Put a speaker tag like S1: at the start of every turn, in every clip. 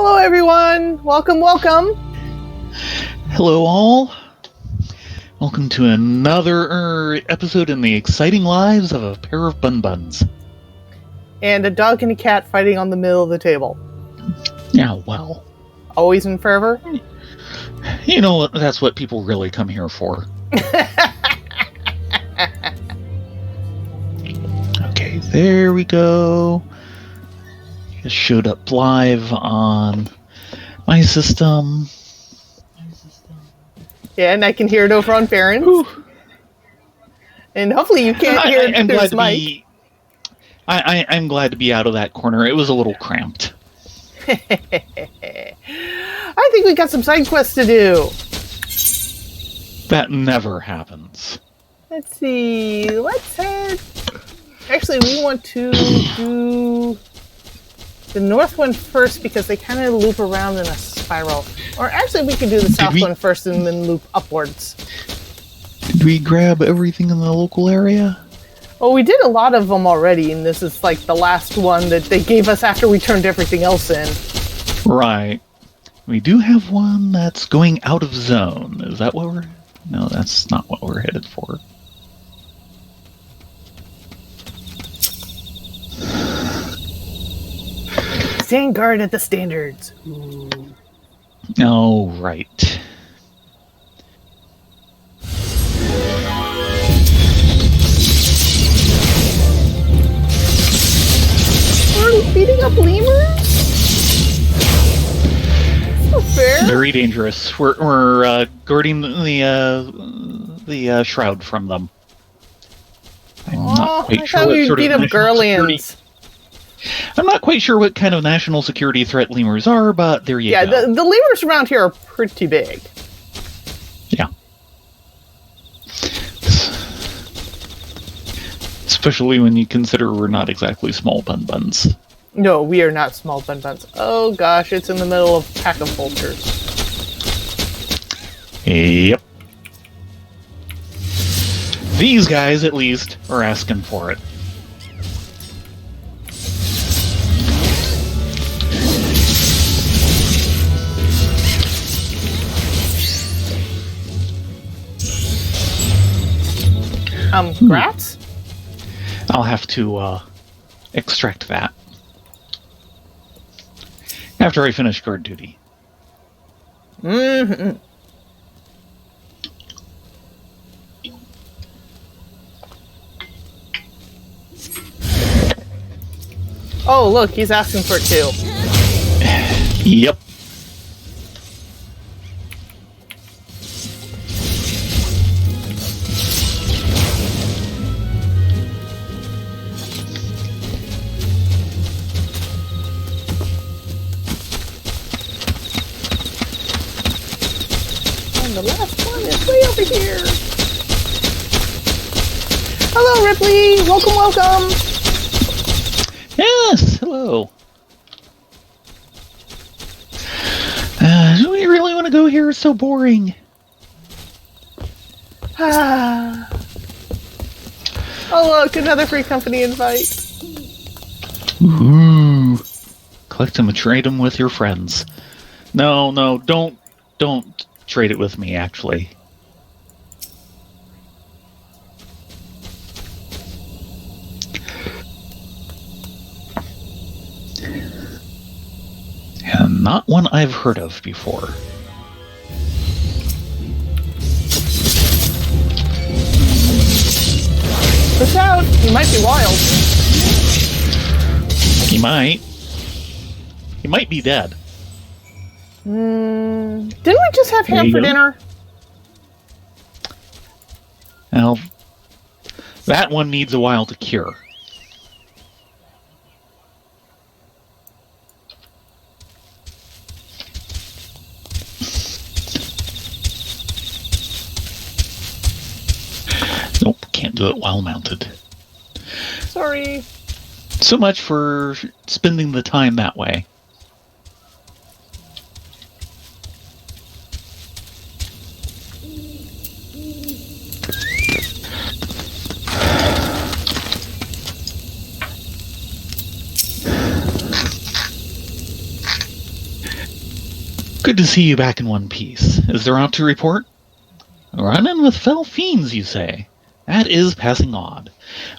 S1: Hello, everyone. Welcome, welcome.
S2: Hello, all. Welcome to another episode in the exciting lives of a pair of bun-buns.
S1: And a dog and a cat fighting on the middle of the table.
S2: Yeah, well.
S1: Always in fervor?
S2: You know, that's what people really come here for. Okay, there we go. Just showed up live on my system.
S1: Yeah, and I can hear it over on Farron's.
S2: Whew.
S1: And hopefully you can't hear it through his mic.
S2: I'm glad to be out of that corner. It was a little cramped.
S1: I think we got some side quests to do.
S2: That never happens.
S1: Let's see. Let's head. Actually, we want to do the north one first because they kind of loop around in a spiral. Or actually, we could do the south one first and then loop upwards.
S2: Did we grab everything in the local area?
S1: Well, we did a lot of them already, and this is like the last one that they gave us after we turned everything else in.
S2: Right. We do have one that's going out of zone. Is that what we're... No, that's not what we're headed for.
S1: Stand guard at the standards. Ooh.
S2: Oh, right.
S1: We're beating up lemurs? So fair.
S2: Very dangerous. We're guarding the shroud from them. I'm not quite sure what sort of
S1: beat up Gurlians.
S2: I'm not quite sure what kind of national security threat lemurs are, but there you go.
S1: Yeah, the lemurs around here are pretty big.
S2: Yeah. Especially when you consider we're not exactly small bun-buns.
S1: No, we are not small bun-buns. Oh gosh, it's in the middle of a pack of vultures.
S2: Yep. These guys, at least, are asking for it.
S1: Grats?
S2: I'll have to extract that after I finish guard duty.
S1: Mm-hmm. Oh, look, he's asking for it too.
S2: Yep.
S1: The last one is way over here. Hello, Ripley. Welcome, welcome.
S2: Yes, hello. Do we really want to go here? It's so boring.
S1: Oh, look, another free company invite.
S2: Ooh. Collect them and trade them with your friends. No, don't trade it with me, actually. And not one I've heard of before.
S1: Look out, he might be wild.
S2: He might. He might be dead.
S1: Didn't we just have ham for dinner?
S2: Well, that one needs a while to cure. Nope, can't do it while mounted.
S1: Sorry.
S2: So much for spending the time that way. Good to see you back in one piece. Is there aught to report? Running with fell fiends, you say? That is passing odd.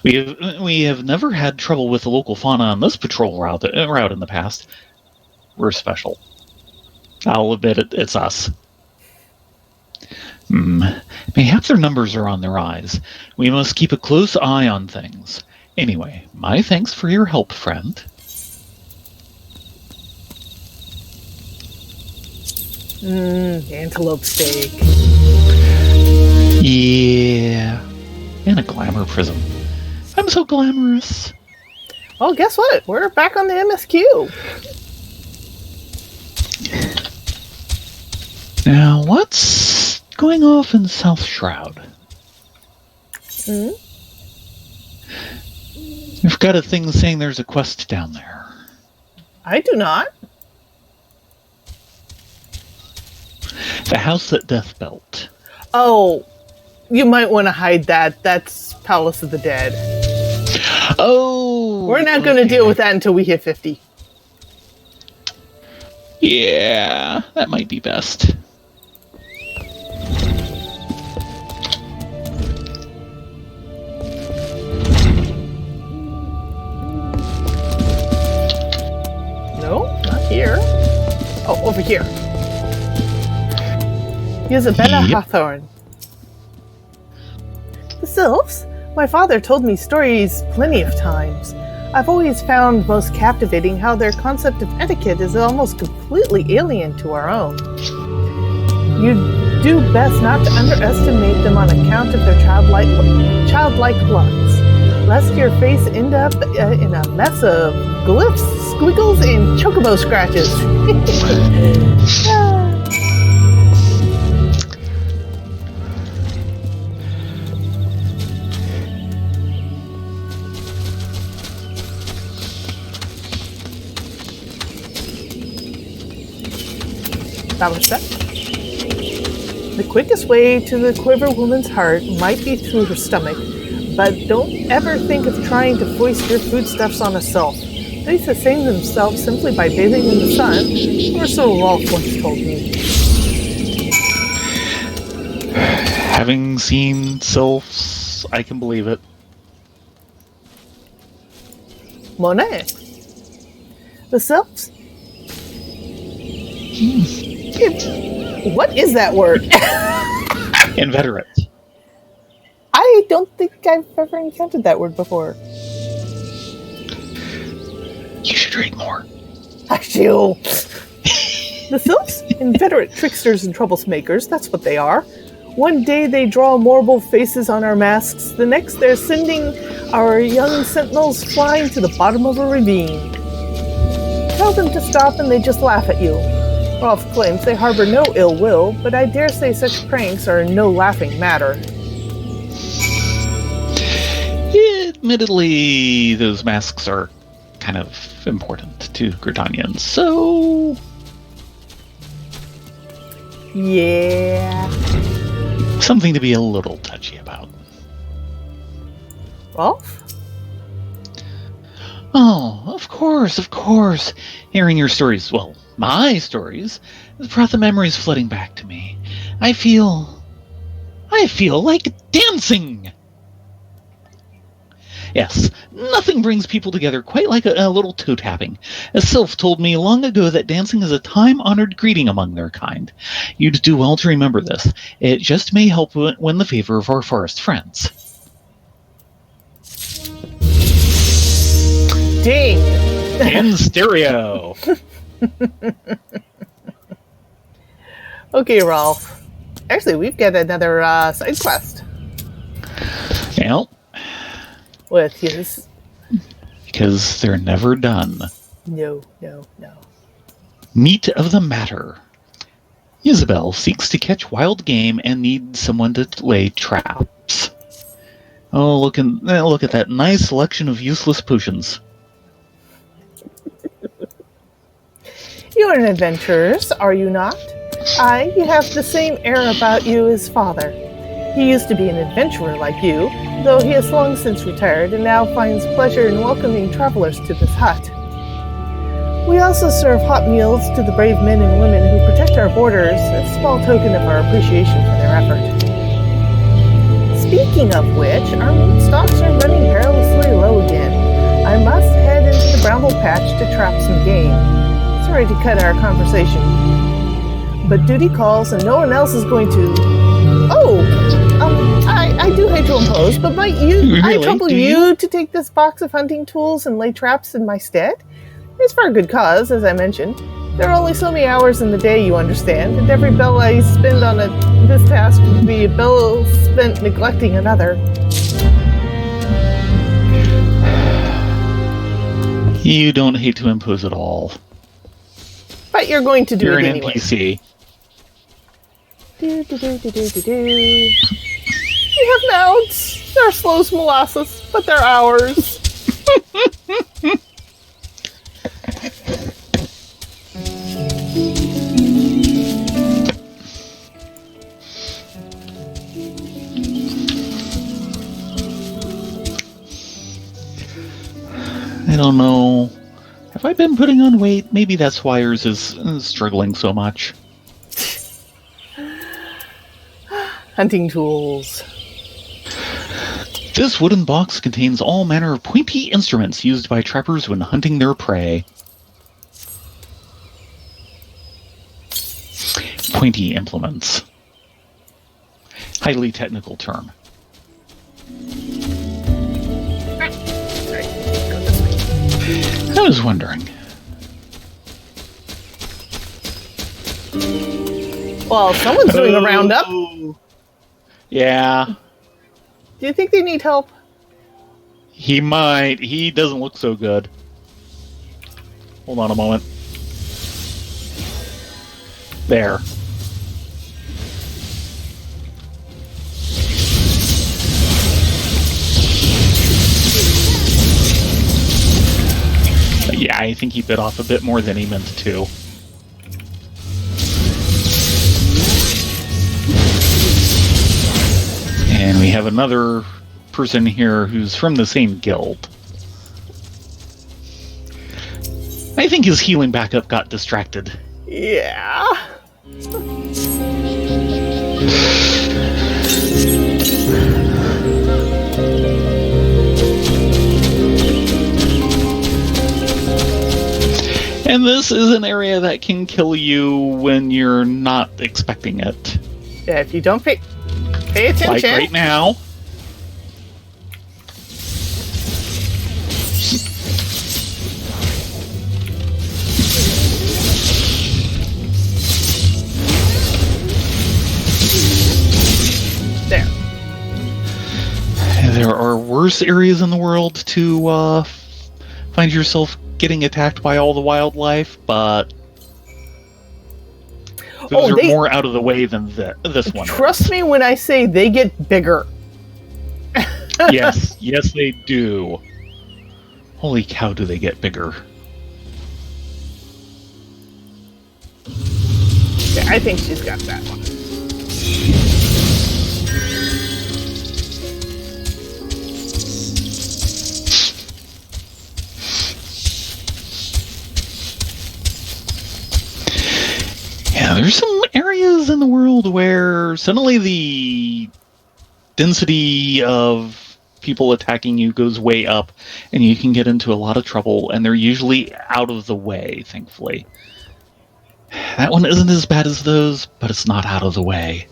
S2: We have never had trouble with the local fauna on this patrol route in the past. We're special. I'll admit it's us. Mayhap their numbers are on the rise. We must keep a close eye on things. Anyway, my thanks for your help, friend.
S1: Antelope steak.
S2: Yeah. And a glamour prism. I'm so glamorous.
S1: Well, guess what? We're back on the MSQ.
S2: Now, what's going off in South Shroud? You've got a thing saying there's a quest down there.
S1: I do not.
S2: The house that Death built.
S1: Oh, you might want to hide that. That's Palace of the Dead.
S2: Oh!
S1: We're not going to deal with that until we hit 50.
S2: Yeah, that might be best.
S1: No, not here. Oh, over here. Isabella Hawthorne. The sylphs? My father told me stories plenty of times. I've always found most captivating how their concept of etiquette is almost completely alien to our own. You do best not to underestimate them on account of their childlike looks, lest your face end up in a mess of glyphs, squiggles, and chocobo scratches. That was that. The quickest way to the quiver woman's heart might be through her stomach, but don't ever think of trying to foist your foodstuffs on a sylph. They sustain themselves simply by bathing in the sun, or so Rolf once told me.
S2: Having seen sylphs, I can believe it.
S1: Monet. The sylphs? What is that word?
S2: Inveterate.
S1: I don't think I've ever encountered that word before.
S2: You should read more.
S1: I do. The sylphs? Inveterate tricksters and troublemakers, that's what they are. One day they draw mortal faces on our masks, the next they're sending our young sentinels flying to the bottom of a ravine. Tell them to stop and they just laugh at you. Rolf claims they harbor no ill will, but I dare say such pranks are no laughing matter.
S2: Admittedly, those masks are kind of important to Gridanians, so...
S1: Yeah.
S2: Something to be a little touchy about.
S1: Rolf?
S2: Oh, of course. Hearing your stories, well, my stories, has brought the memories flooding back to me. I feel like dancing! Yes, nothing brings people together quite like a little toe-tapping. A sylph told me long ago that dancing is a time-honored greeting among their kind. You'd do well to remember this. It just may help win the favor of our forest friends.
S1: Ding!
S2: In stereo!
S1: Okay, Rolf. Actually, we've got another side quest.
S2: Yeah.
S1: With his...
S2: Because they're never done.
S1: No.
S2: Meat of the matter. Isabel seeks to catch wild game and needs someone to lay traps. Oh, look at that nice selection of useless potions.
S1: You're an adventurer, are you not? Aye, you have the same air about you as father. He used to be an adventurer like you, though he has long since retired and now finds pleasure in welcoming travelers to this hut. We also serve hot meals to the brave men and women who protect our borders, a small token of our appreciation for their effort. Speaking of which, our meat stocks are running perilously low again. I must head into the bramble patch to trap some game. Sorry to cut our conversation, but duty calls and no one else is going to... I do hate to impose, but might I trouble you to take this box of hunting tools and lay traps in my stead? It's for a good cause, as I mentioned. There are only so many hours in the day, you understand, and every bell I spend on this task would be a bell spent neglecting another.
S2: You don't hate to impose at all.
S1: But you're going to do
S2: You're
S1: it
S2: an
S1: anyway.
S2: NPC.
S1: We have mounts. They're slow as molasses, but they're ours.
S2: I don't know. Have I been putting on weight? Maybe that's why yours is struggling so much.
S1: Hunting tools.
S2: This wooden box contains all manner of pointy instruments used by trappers when hunting their prey. Pointy implements. Highly technical term. I was wondering.
S1: Well, someone's doing a roundup.
S2: Yeah.
S1: Do you think they need help?
S2: He might. He doesn't look so good. Hold on a moment. There. Yeah, I think he bit off a bit more than he meant to. And we have another person here who's from the same guild. I think his healing backup got distracted.
S1: Yeah.
S2: And this is an area that can kill you when you're not expecting it.
S1: Yeah, if you don't pay attention.
S2: Like right now.
S1: There.
S2: There are worse areas in the world to find yourself getting attacked by all the wildlife, but those are more out of the way than this one.
S1: Trust me when I say they get bigger.
S2: Yes, they do. Holy cow, do they get bigger.
S1: Yeah, I think she's got that one.
S2: Yeah, there's some areas in the world where suddenly the density of people attacking you goes way up, and you can get into a lot of trouble, and they're usually out of the way, thankfully. That one isn't as bad as those, but it's not out of the way.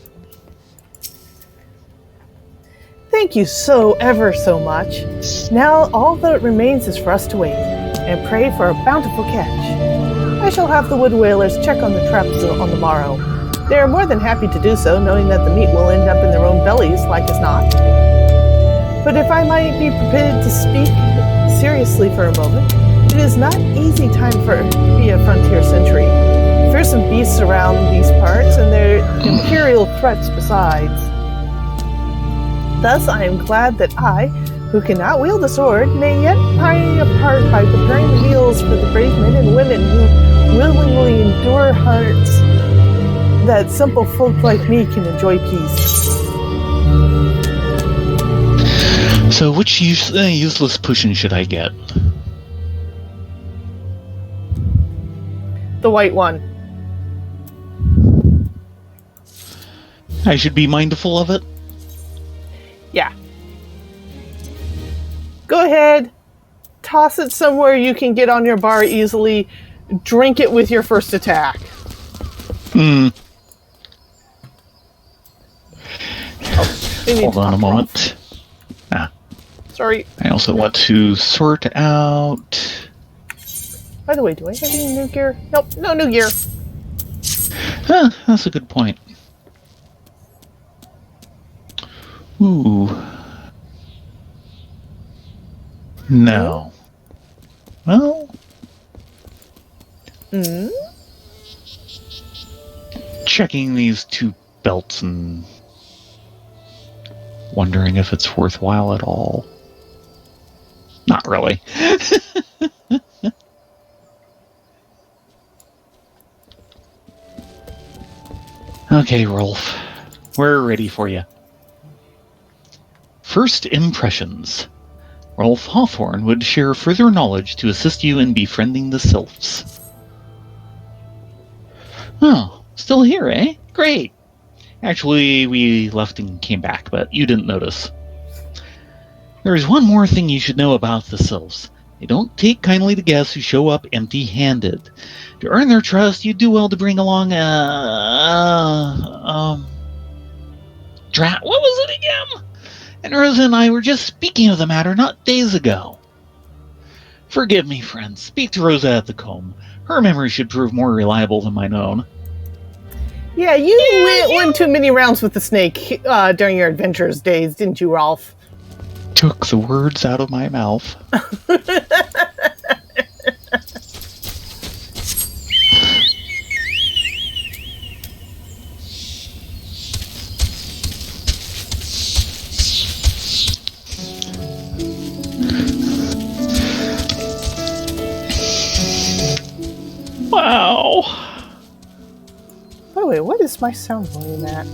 S1: Thank you so ever so much. Now all that remains is for us to wait and pray for a bountiful catch. I shall have the wood whalers check on the traps on the morrow. They are more than happy to do so, knowing that the meat will end up in their own bellies like as not. But if I might be prepared to speak seriously for a moment, it is not easy time to be a frontier sentry. Fearsome beasts around these parts, and their imperial threats besides. Thus I am glad that I, who cannot wield a sword, may yet play a part by preparing the meals for the brave men and women who willingly endure hearts that simple folk like me can enjoy peace.
S2: So which useless potion should I get?
S1: The white one.
S2: I should be mindful of it?
S1: Yeah. Go ahead. Toss it somewhere you can get on your bar easily. Drink it with your first attack.
S2: Hold on a moment.
S1: Sorry.
S2: I also want to sort out...
S1: By the way, do I have any new gear? Nope, no new gear.
S2: That's a good point. Ooh. No. Well... Checking these two belts and wondering if it's worthwhile at all. Not really. Okay, Rolf. We're ready for you. First impressions. Rolf Hawthorne would share further knowledge to assist you in befriending the sylphs. Oh, still here, eh? Great. Actually, we left and came back, but you didn't notice. There is one more thing you should know about the sylphs. They don't take kindly to guests who show up empty-handed. To earn their trust, you do well to bring along what was it again? And Rosa and I were just speaking of the matter not days ago. Forgive me, friends. Speak to Rosa at the comb. Her memory should prove more reliable than mine own.
S1: Yeah, you won too many rounds with the snake during your adventures days, didn't you, Rolf?
S2: Took the words out of my mouth. Wow.
S1: By the way, what is my sound volume at?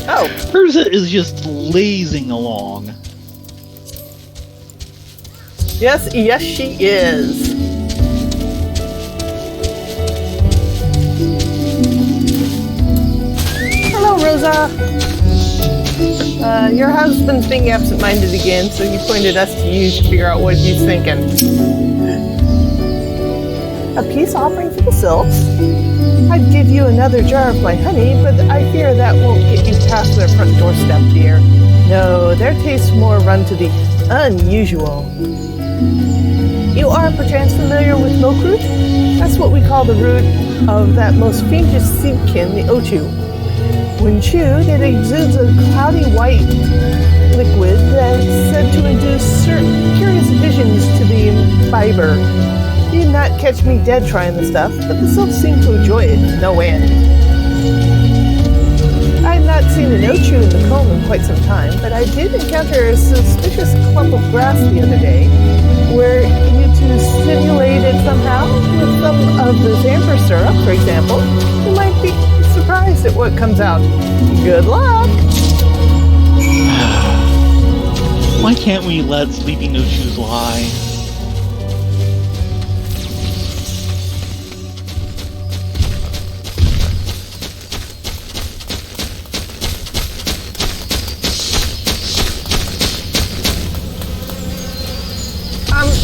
S1: Oh.
S2: Hers is just lazing along.
S1: Yes, she is. Hello, Rosa. Your husband's being absent-minded again, so he pointed us to you to figure out what he's thinking. A peace offering for the sylphs? I'd give you another jar of my honey, but I fear that won't get you past their front doorstep, dear. No, their tastes more run to the unusual. You are perchance familiar with milkroot? That's what we call the root of that most fiendish seedkin, the ochu. When chewed, it exudes a cloudy white liquid that's said to induce certain curious visions to the imbiber. You'd not catch me dead trying the stuff, but the sylphs seem to enjoy it to no end. I had not seen an ochu in the comb in quite some time, but I did encounter a suspicious clump of grass the other day. Were you to stimulate it somehow with some of the xanther syrup, for example, you might be surprised at what comes out. Good luck!
S2: Why can't we let sleeping ochus lie?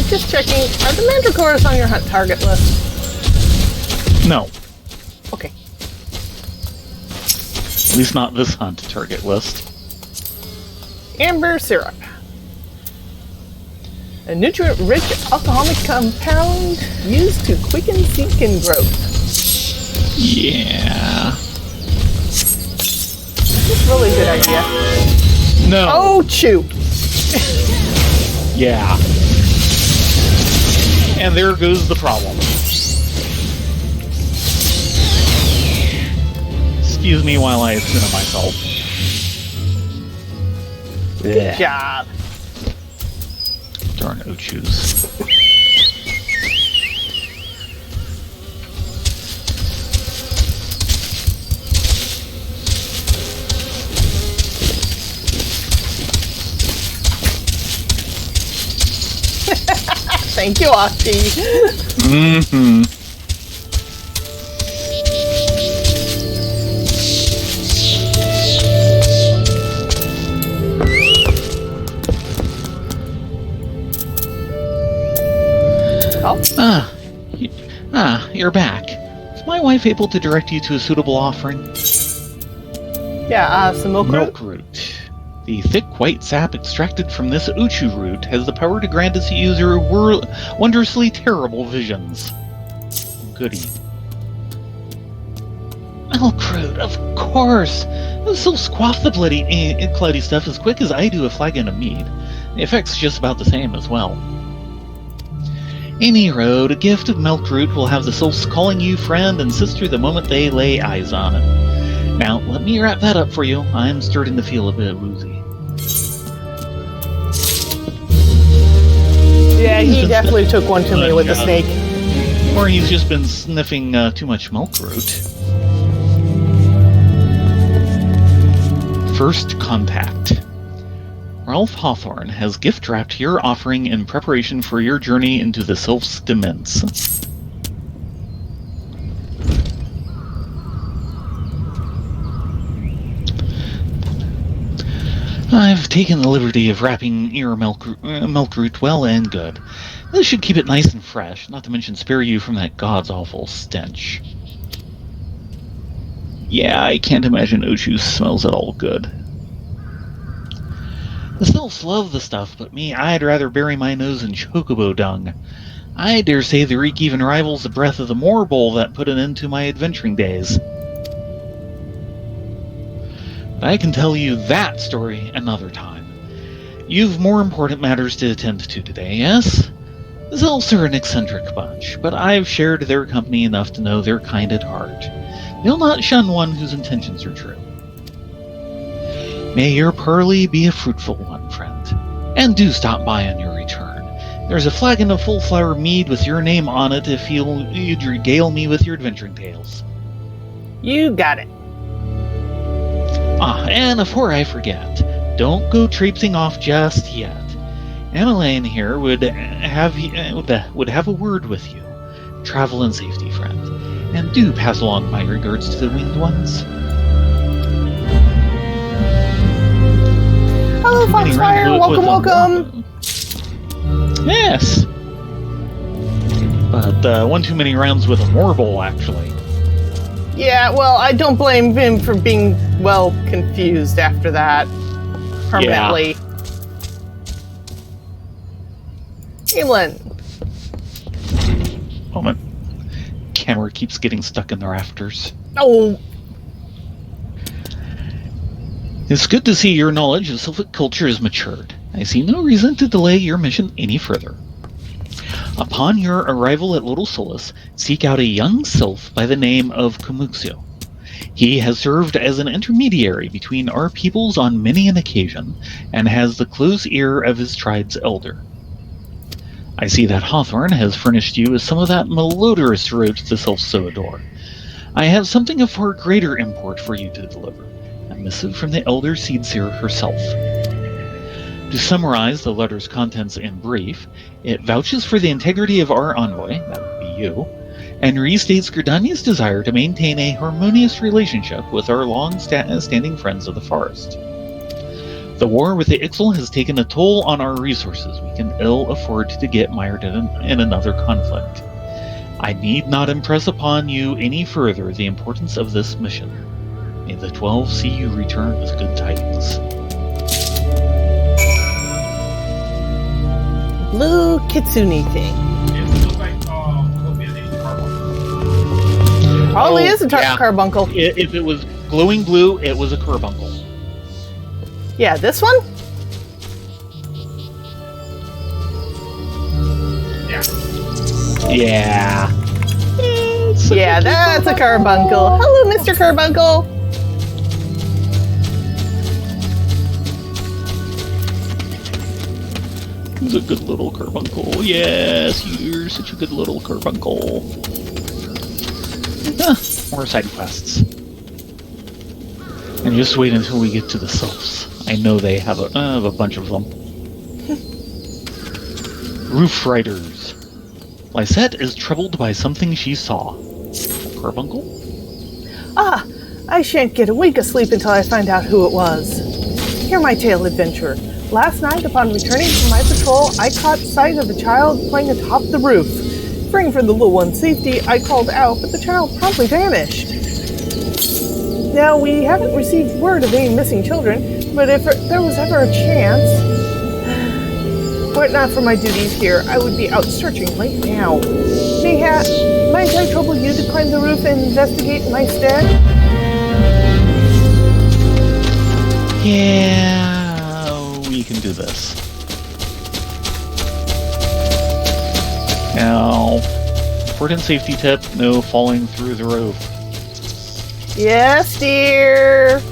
S1: Just checking, are the mandragores on your hunt target list?
S2: No.
S1: Okay.
S2: At least not this hunt target list.
S1: Amber syrup. A nutrient-rich alcoholic compound used to quicken seedkin growth.
S2: Yeah.
S1: That's a really good idea.
S2: No.
S1: Oh, chew.
S2: Yeah. And there goes the problem. Excuse me while I center myself.
S1: Good job.
S2: Darn ochus.
S1: Thank you, Octi.
S2: Mm-hmm.
S1: Oh,
S2: You're back. Is my wife able to direct you to a suitable offering?
S1: yeah, some milk root?
S2: Milk root. The thick white sap extracted from this uchu root has the power to grant its user wondrously terrible visions. Goody. Milk root, of course! This'll squash the bloody cloudy stuff as quick as I do a flagon of mead. The effect's just about the same as well. Any road, a gift of milk root will have the sylphs calling you friend and sister the moment they lay eyes on it. Now, let me wrap that up for you. I'm starting to feel a bit woozy.
S1: Yeah, he definitely took one too many with the snake.
S2: Or he's just been sniffing too much milk root. First contact. Ralph Hawthorne has gift-wrapped your offering in preparation for your journey into the Sylph's Dements. I've taken the liberty of wrapping your milk root well and good. This should keep it nice and fresh, not to mention spare you from that god's awful stench. Yeah, I can't imagine Uchu smells at all good. The sylphs love the stuff, but me, I'd rather bury my nose in chocobo dung. I dare say the reek even rivals the breath of the moor bowl that put an end to my adventuring days. But I can tell you that story another time. You've more important matters to attend to today, yes? The sylphs are an eccentric bunch, but I've shared their company enough to know they're kind at heart. They'll not shun one whose intentions are true. May your parley be a fruitful one, friend. And do stop by on your return. There's a flagon of full flower mead with your name on it if you'd regale me with your adventuring tales.
S1: You got it.
S2: And before I forget, don't go traipsing off just yet. Emmeline here would have a word with you. Travel in safety, friend. And do pass along my regards to the winged ones.
S1: Hello, Foxfire. Welcome.
S2: Yes. But one too many rounds with a Morble, actually.
S1: Yeah, well, I don't blame him for being, well, confused after that. Permanently. Yeah. Evelyn.
S2: Moment. Camera keeps getting stuck in the rafters.
S1: Oh.
S2: It's good to see your knowledge of Sylphic culture has matured. I see no reason to delay your mission any further. Upon your arrival at Little Solace, seek out a young sylph by the name of Kumuxio. He has served as an intermediary between our peoples on many an occasion, and has the close ear of his tribe's elder. I see that Hawthorne has furnished you with some of that malodorous root the sylphs so adore. I have something of far greater import for you to deliver, a missive from the elder Seedseer herself. To summarize the letter's contents in brief, it vouches for the integrity of our envoy, that would be you, and restates Gridania's desire to maintain a harmonious relationship with our long-standing friends of the forest. The war with the Ixal has taken a toll on our resources. We can ill afford to get mired in another conflict. I need not impress upon you any further the importance of this mission. May the 12 see you return with good tidings.
S1: Blue Kitsune thing. Probably is a carbuncle.
S2: If it was glowing blue, it was a carbuncle.
S1: Yeah, this one?
S2: Yeah.
S1: Yeah, that's a carbuncle. Hello, Mr. Carbuncle.
S2: He's a good little carbuncle. Yes, you're such a good little carbuncle. More side quests. And just wait until we get to the sylphs. I know they have a bunch of them. Roof riders. Lysette is troubled by something she saw. Carbuncle?
S1: Ah, I shan't get a wink of sleep until I find out who it was. Hear my tale, adventurer. Last night, upon returning from my patrol, I caught sight of a child playing atop the roof. Fearing for the little one's safety, I called out, but the child promptly vanished. Now, we haven't received word of any missing children, but if there was ever a chance... Were it not for my duties here, I would be out searching right now. Might I trouble you to climb the roof and investigate in my stead?
S2: Yeah, we can do this. Now, important safety tip, no falling through the roof.
S1: Yes, dear.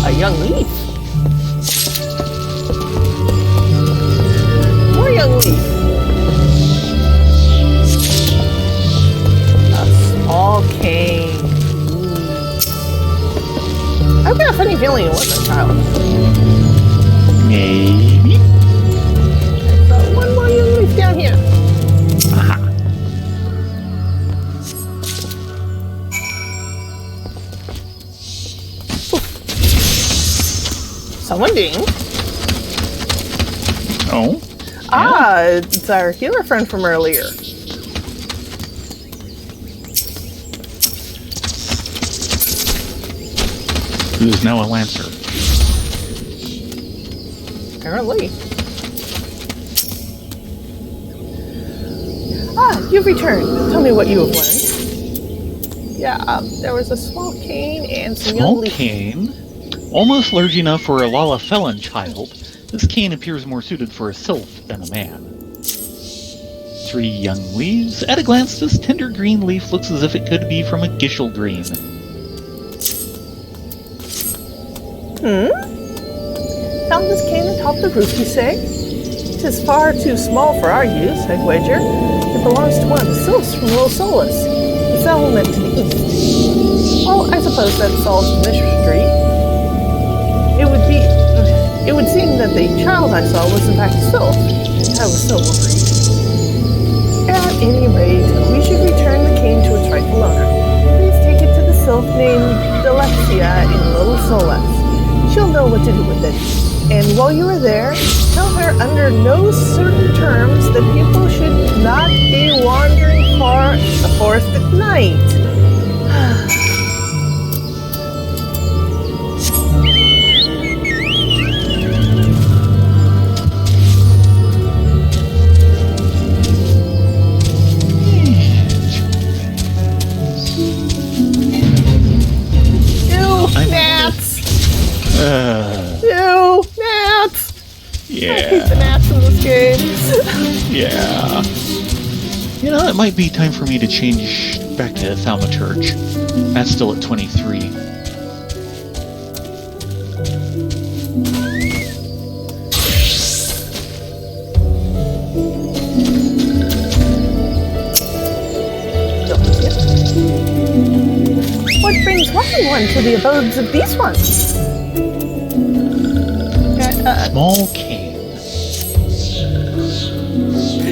S1: A young leaf. More young leaf. A small cane. I've got a funny feeling it wasn't a child.
S2: Maybe.
S1: One more young leaf down here.
S2: Aha.
S1: Someone dinged.
S2: Oh?
S1: Ah, it's our healer friend from earlier.
S2: Who's now a lancer?
S1: Apparently. Ah, you've returned. Tell me what you have learned. Yeah, there was a small cane and some young
S2: Small
S1: leaf.
S2: cane? Almost large enough for a Lalafellan child. This cane appears more suited for a sylph than a man. 3 young leaves. At a glance, this tender green leaf looks as if it could be from a Gisheldreen.
S1: Found this cane atop the roof, you say? 'Tis far too small for our use, I'd wager. It belongs to one of the sylphs from Little Solus, the settlement to the east. Well, I suppose that solves the mystery. It would seem that the child I saw was in fact a sylph. I was so worried. At any rate, we should return the cane to its rightful owner. Please take it to the sylph named Eorzea in Little Solus. She'll know what to do with it. And while you are there, tell her under no certain terms that people should not be wandering far in the forest at night. Ew, gnats!
S2: Yeah.
S1: I hate the gnats in this game.
S2: Yeah. You know, it might be time for me to change back to Thaumaturge. That's still at 23.
S1: What brings one to the abodes of these ones?
S2: Small cane.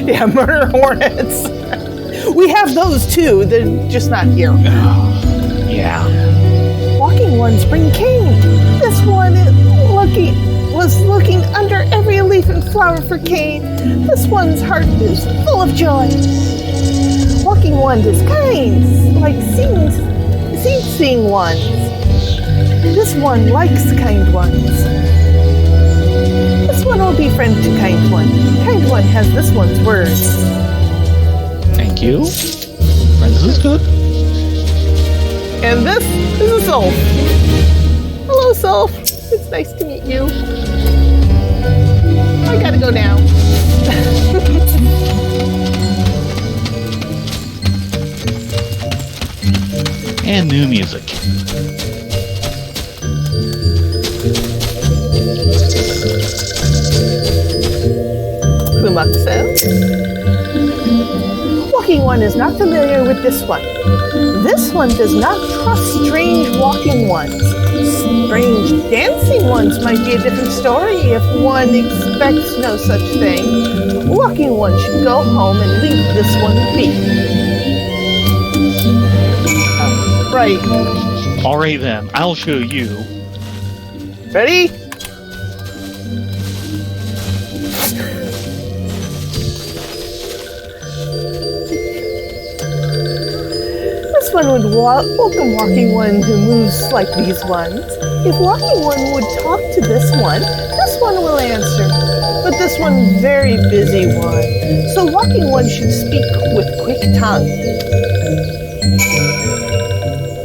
S1: Yeah, murder hornets. We have those too, they're just not here.
S2: Yeah.
S1: Walking ones bring cane. This one was looking under every leaf and flower for cane. This one's heart is full of joy. Walking one is kind, like seeing ones. This one likes kind ones. This one will be friend to kind one. Kind one has this one's words.
S2: Thank you. Friends is good.
S1: And this is a Sylph. Hello, Sylph. It's nice to meet you. I gotta go now.
S2: And new music.
S1: Walking One is not familiar with this one. This one does not trust strange walking ones. Strange dancing ones might be a different story if one expects no such thing. Walking One should go home and leave this one be. Right.
S2: All right then, I'll show you.
S1: Ready? This one would welcome Walking One who moves like these ones. If Walking One would talk to this one will answer. But this one's very busy one, so Walking One should speak with quick tongue.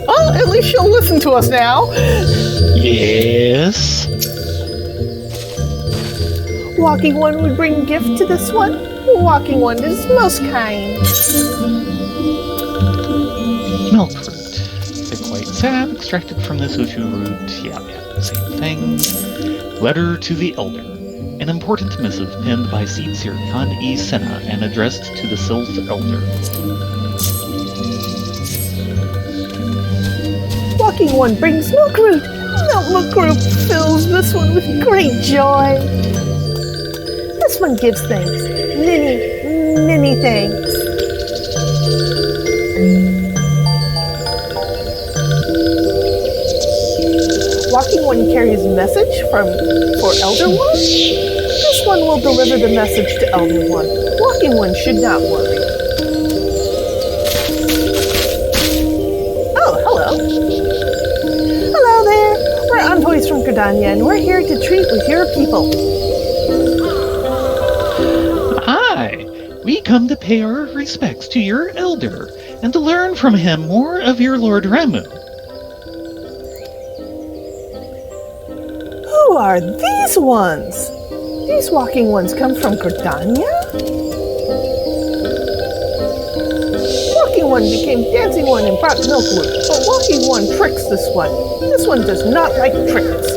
S1: Oh, at least she'll listen to us now.
S2: Yes?
S1: Walking One would bring gift to this one. Walking One is most kind.
S2: Milk fruit. They're quite sad, extracted from this Ushu root. Yeah, same thing. Letter to the Elder. An important missive penned by Seedsir Khan E. Senna and addressed to the Sylph Elder.
S1: Walking One brings milk root. Milk root fills this one with great joy. This one gives thanks. Many thanks. Walking One carries a message for Elder One. This one will deliver the message to Elder One. Walking One should not worry. Oh, hello. Hello there. We're envoys from Gridania, and we're here to treat with your people.
S2: Hi! We come to pay our respects to your elder, and to learn from him more of your Lord Ramu.
S1: Who are these ones? These Walking Ones come from Gridania? Walking One became Dancing One and brought milk root, but Walking One tricks this one. This one does not like tricks.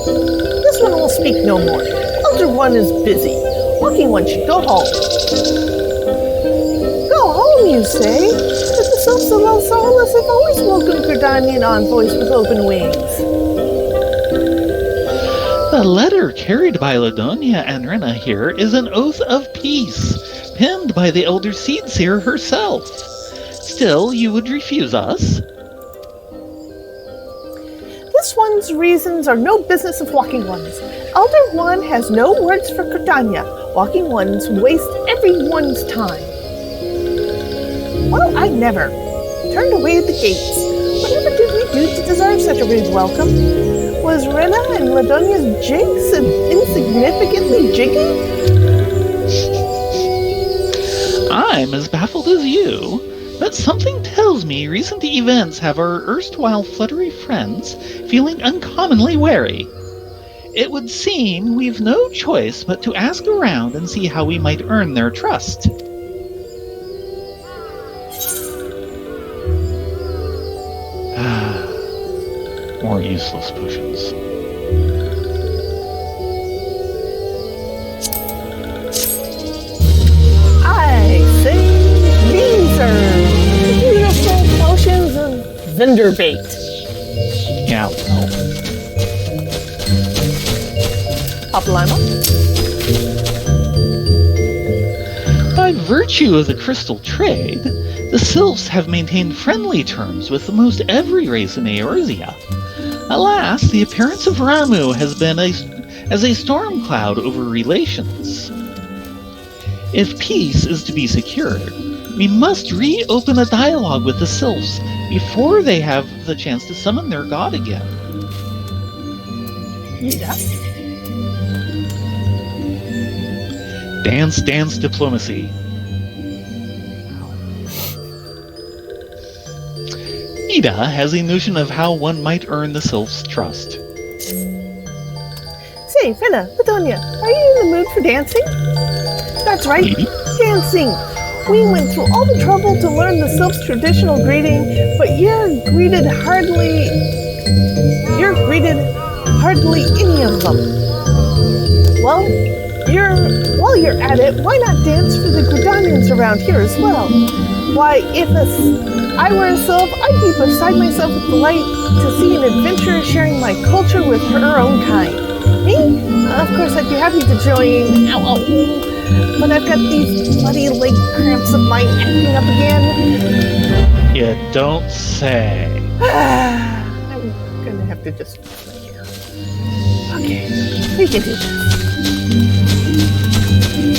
S1: This one will speak no more. Elder One is busy. Walking One should go home. Go home, you say? But the Sylphs of Soulless have always welcomed Gridanian envoys with open wings.
S2: The letter carried by Ladonia and Rena here is an oath of peace, penned by the Elder Seedseer herself. Still, you would refuse us?
S1: This one's reasons are no business of Walking One's. Elder One has no words for Gridania. Walking Ones waste everyone's time. Well, I never. Turned away at the gates. Whatever did we do to deserve such a rude welcome? Was Rena and Ladonia's jigs insignificantly jiggy?
S2: I'm as baffled as you, but something tells me recent events have our erstwhile fluttery friends feeling uncommonly wary. It would seem we've no choice but to ask around and see how we might earn their trust. More useless potions.
S1: I say these are beautiful potions of vendor bait.
S2: Yeah, well.
S1: Pablama?
S2: By virtue of the crystal trade, the Sylphs have maintained friendly terms with most every race in Eorzea. Alas, the appearance of Ramu has been as a storm cloud over relations. If peace is to be secured, we must reopen a dialogue with the Sylphs before they have the chance to summon their god again.
S1: Yeah.
S2: Dance, dance, diplomacy. Ida has a notion of how one might earn the Sylph's trust.
S1: Say, Rena, Ladonia, are you in the mood for dancing? That's right, dancing! We went through all the trouble to learn the Sylph's traditional greeting, but you're greeted hardly any of them. Well, while you're at it, why not dance for the Gridanians around here as well? Why, if I were a sylph, I'd be beside myself with delight to see an adventurer sharing my culture with her own kind. Me? Of course, I'd be happy to join. Ow, ow. But I've got these bloody leg cramps of mine acting up again.
S2: You don't say.
S1: I'm gonna have to just... Okay, we can do this.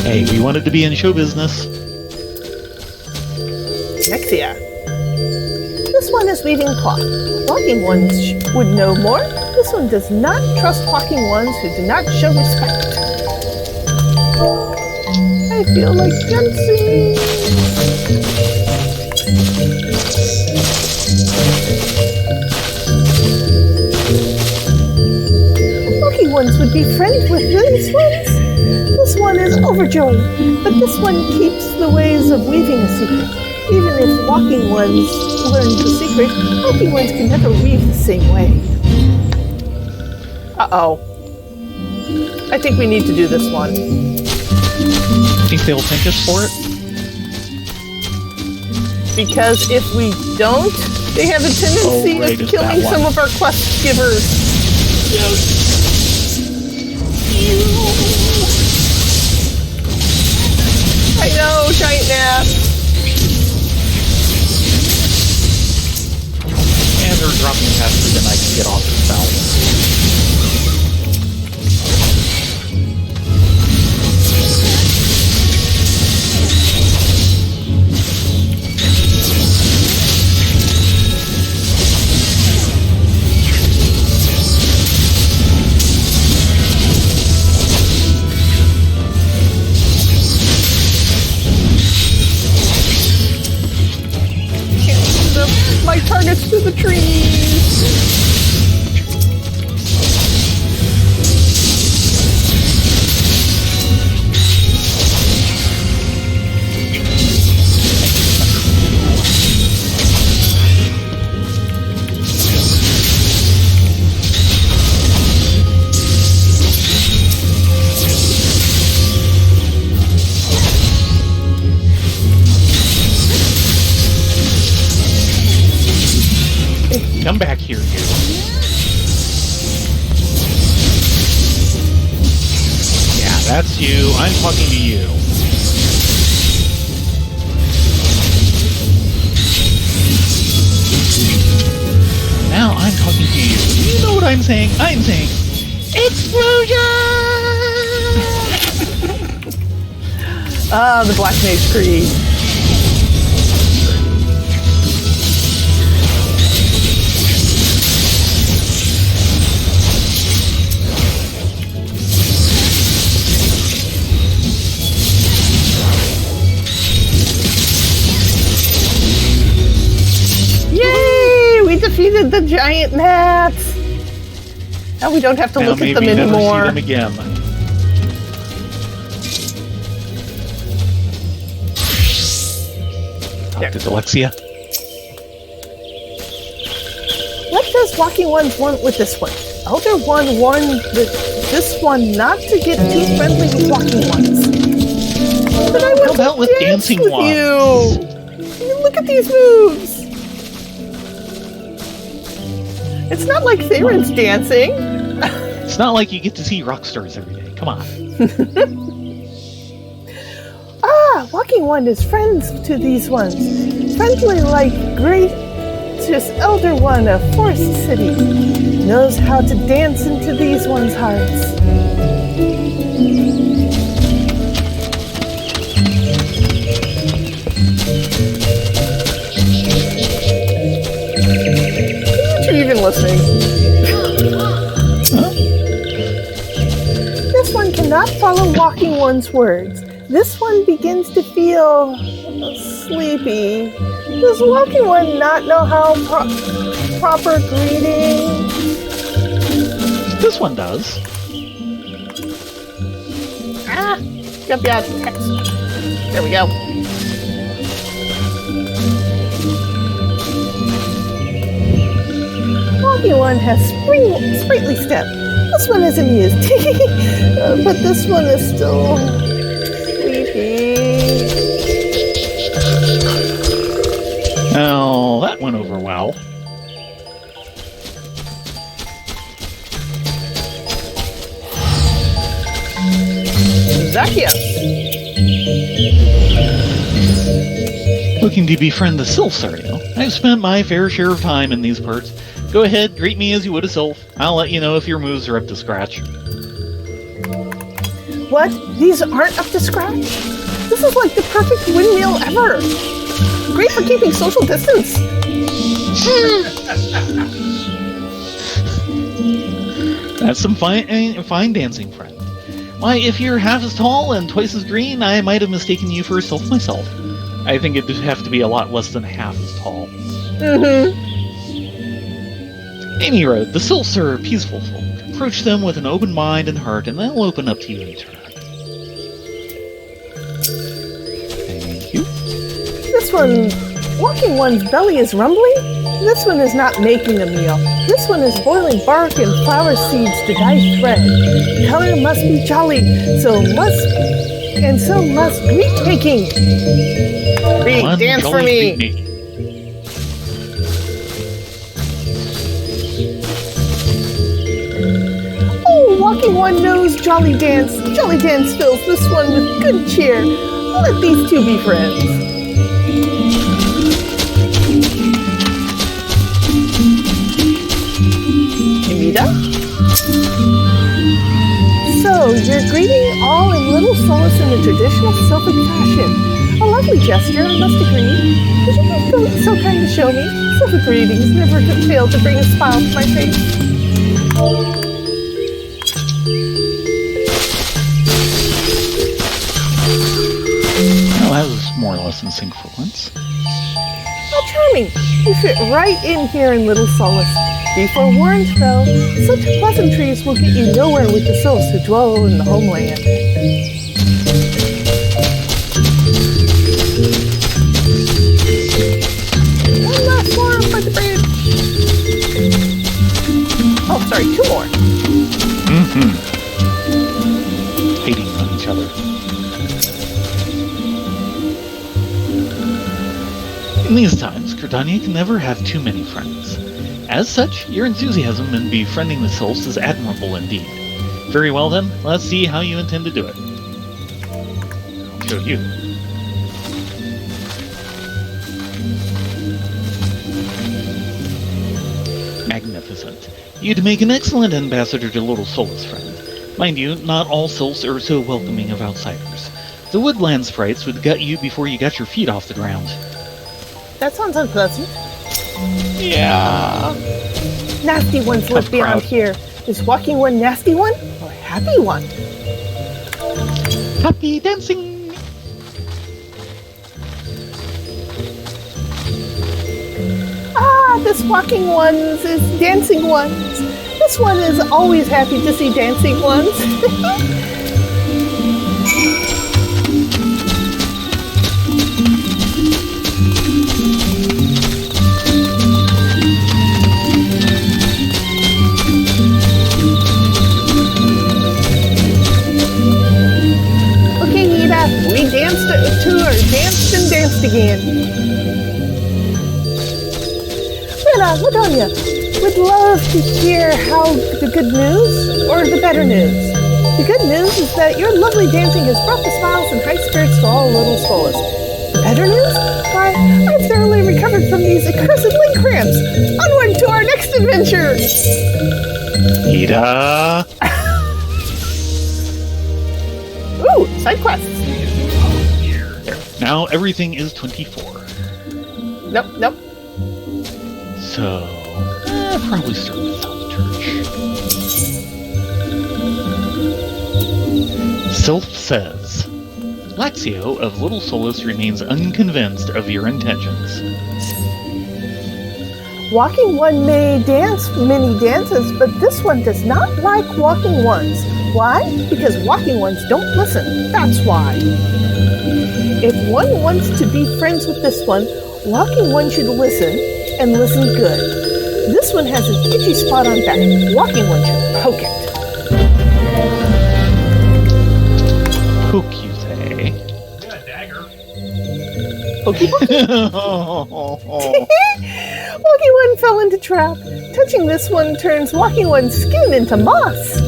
S2: Hey, we wanted to be in show business.
S1: Eorzea. This one is weaving cloth. Walking ones would know more. This one does not trust walking ones who do not show respect. I feel like dancing. Walking ones would be friends with these ones. This one is overjoyed, but this one keeps the ways of weaving a secret. Even if walking ones learn the secret, walking ones can never weave the same way. Uh-oh. I think we need to do this one.
S2: Think they'll thank us for it?
S1: Because if we don't, they have a tendency of killing some of our quest givers. I know, giant gnat.
S2: And they're dropping faster than I can get off the spell.
S1: My target's to the trees.
S2: Come back here, you. Yeah, that's you. I'm talking to you. Now I'm talking to you. You know what I'm saying? I'm saying, explosion!
S1: Ah, the Black Mage Creed. Defeated the giant gnats. Now we don't have to look at them anymore.
S2: Never see them again. Talk to Eorzea.
S1: What does Walking Ones want with this one? Elder One warned this one not to get too friendly with Walking Ones. But I want
S2: to with dancing
S1: with
S2: ones.
S1: You. Look at these moves. It's not like Theron's dancing.
S2: It's not like you get to see rock stars every day. Come on.
S1: Walking One is friends to these ones. Friendly like greatest Elder One of Forest City. Knows how to dance into these ones' hearts. Even listening.
S2: Huh?
S1: This one cannot follow Walking One's words. This one begins to feel sleepy. Does Walking One not know how proper greeting?
S2: This one does.
S1: Yep, text. There we go. Walking One has sprightly step. This one is amused. But this one is still
S2: Well, that went over well.
S1: Zacchaeus.
S2: Looking to befriend the sylphs, are you? I've spent my fair share of time in these parts. Go ahead, greet me as you would a sylph. I'll let you know if your moves are up to scratch.
S1: What? These aren't up to scratch? This is like the perfect windmill ever. Great for keeping social distance.
S2: That's some fine dancing, friend. Why, if you're half as tall and twice as green, I might have mistaken you for a sylph myself. I think it'd have to be a lot less than half as tall.
S1: Mm-hmm.
S2: Any road, the sylphs are peaceful folk. Approach them with an open mind and heart, and they'll open up to you in turn. Thank you.
S1: This one, walking one's belly is rumbling. This one is not making a meal. This one is boiling bark and flower seeds to dye thread. Color must be jolly, so must greet making. Greet, dance for me. Oh, walking one knows jolly dance. Jolly dance fills this one with good cheer. Let these two be friends. Amita? So, you're greeting all in little solace in the traditional Celtic fashion. A lovely gesture, I must agree. Would you be so kind to show me? Celtic greetings never fail to bring a smile to my face.
S2: Well, that was more or less in sync for once.
S1: How charming! You fit right in here in little solace. Be forewarned, though, such pleasantries will get you nowhere with the sylphs who dwell in the homeland. One last more for the bridge. Oh, sorry, two more.
S2: Mm-hmm. Hating on each other. In these times, Cretania can never have too many friends. As such, your enthusiasm in befriending the sylphs is admirable indeed. Very well then, let's see how you intend to do it. I'll show you. Magnificent. You'd make an excellent ambassador to Little Solace, friend. Mind you, not all sylphs are so welcoming of outsiders. The woodland sprites would gut you before you got your feet off the ground.
S1: That sounds unpleasant.
S2: Yeah.
S1: Nasty ones live beyond here. Is walking one nasty one or a happy one?
S2: Happy dancing!
S1: Ah, this walking ones is dancing ones. This one is always happy to see dancing ones. We danced to her, danced and danced again. Rita, Ladonia, would love to hear how the good news or the better news. The good news is that your lovely dancing has brought the smiles and high spirits to all Little Solace. The better news? Why, I've thoroughly recovered from these accursed leg cramps. Onward to our next adventure!
S2: Ida!
S1: Ooh, side quests.
S2: Now everything is 24.
S1: Nope.
S2: So, probably start with South Church. Sylph says, Laxio of Little Solace remains unconvinced of your intentions.
S1: Walking one may dance many dances, but this one does not like walking ones. Why? Because walking ones don't listen. That's why. If one wants to be friends with this one, walking one should listen, and listen good. This one has an itchy spot on back. Walking one should poke it.
S2: Poke, you say?
S3: Yeah, dagger.
S1: Pokey pokey. Walking One fell into trap. Touching this one turns Walking One's skin into moss.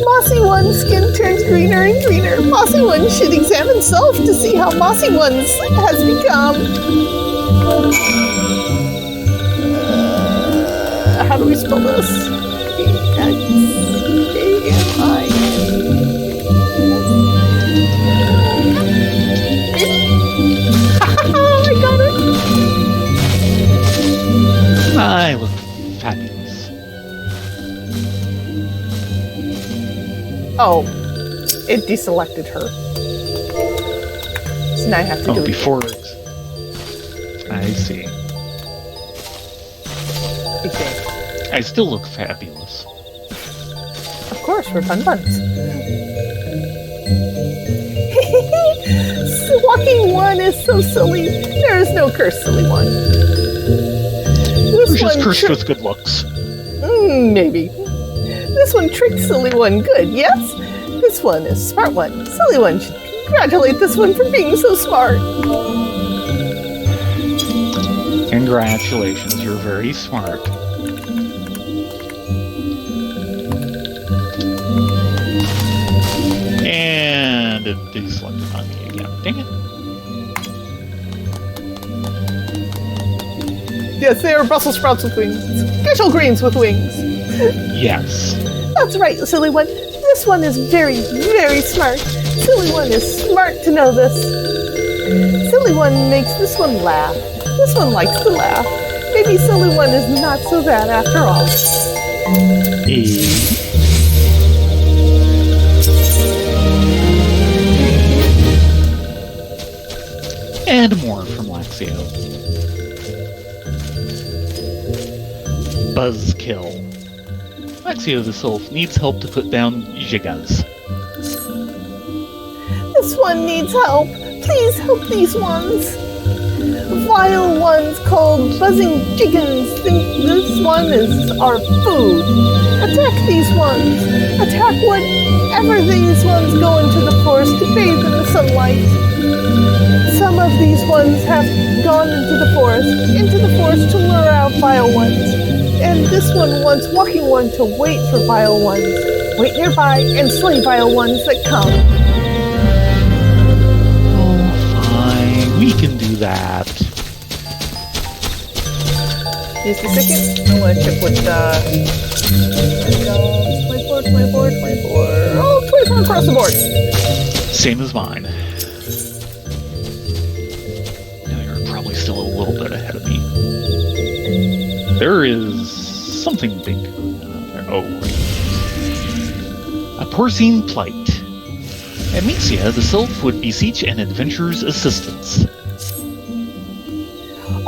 S1: Mossy One's skin turns greener and greener. Mossy One should examine self to see how Mossy One's has become. How do we spell this? A-X-A-M-I. I got it.
S2: I look fabulous.
S1: Oh, it deselected her. So now I have to do it.
S2: Before. I see.
S1: Big thing.
S2: I still look fabulous.
S1: Of course, we're fun buns. Walking One is so silly. There is no curse, silly one.
S2: Who's just cursed with good looks?
S1: Maybe. This one tricked silly one good, yes? This one is smart one. Silly one should congratulate this one for being so smart.
S2: Congratulations, you're very smart. And it deselected on me again. Dang it.
S1: Yes, they are Brussels sprouts with wings. Special greens with wings.
S2: Yes.
S1: That's right, silly one. This one is very, very smart. Silly one is smart to know this. Silly one makes this one laugh. This one likes to laugh. Maybe silly one is not so bad after all.
S2: And more from Laxio. Buzzkill. Laxio the Sylph needs help to put down Gigas.
S1: This one needs help. Please help these ones. Vile ones called buzzing chickens think this one is our food. Attack these ones. Attack whatever these ones go into the forest to bathe in the sunlight. Some of these ones have gone into the forest to lure out vile ones. And this one wants Walking One to wait for vile ones. Wait nearby and slay vile ones that come.
S2: Oh, fine. We can do that.
S1: Just a second. I want to check what 24. Oh, 24 across the board.
S2: Same as mine. Now you're probably still a little bit ahead of me. There is something big going on there. Oh, right. A porcine plight. Eorzea the Sylph would beseech an adventurer's assistance.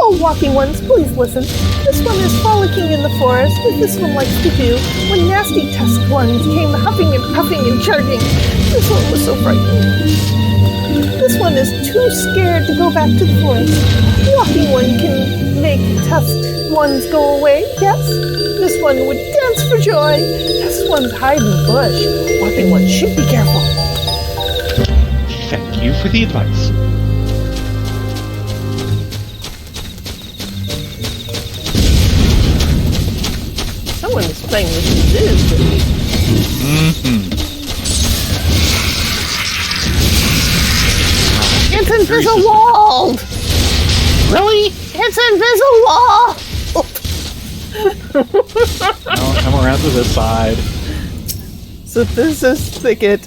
S1: Oh, Walking Ones, please listen. This one is frolicking in the forest, as this one likes to do, when nasty tusked ones came huffing and puffing and charging. This one was so frightened. This one is too scared to go back to the forest. Walking One can make tusked ones go away, yes? This one would dance for joy. This one's hiding in the bush. Walking One should be careful.
S2: Thank you for the advice.
S1: Someone is playing with this. It's invisible!
S2: Really?
S1: It's invisible!
S2: I'll come around to this side.
S1: So this is thicket.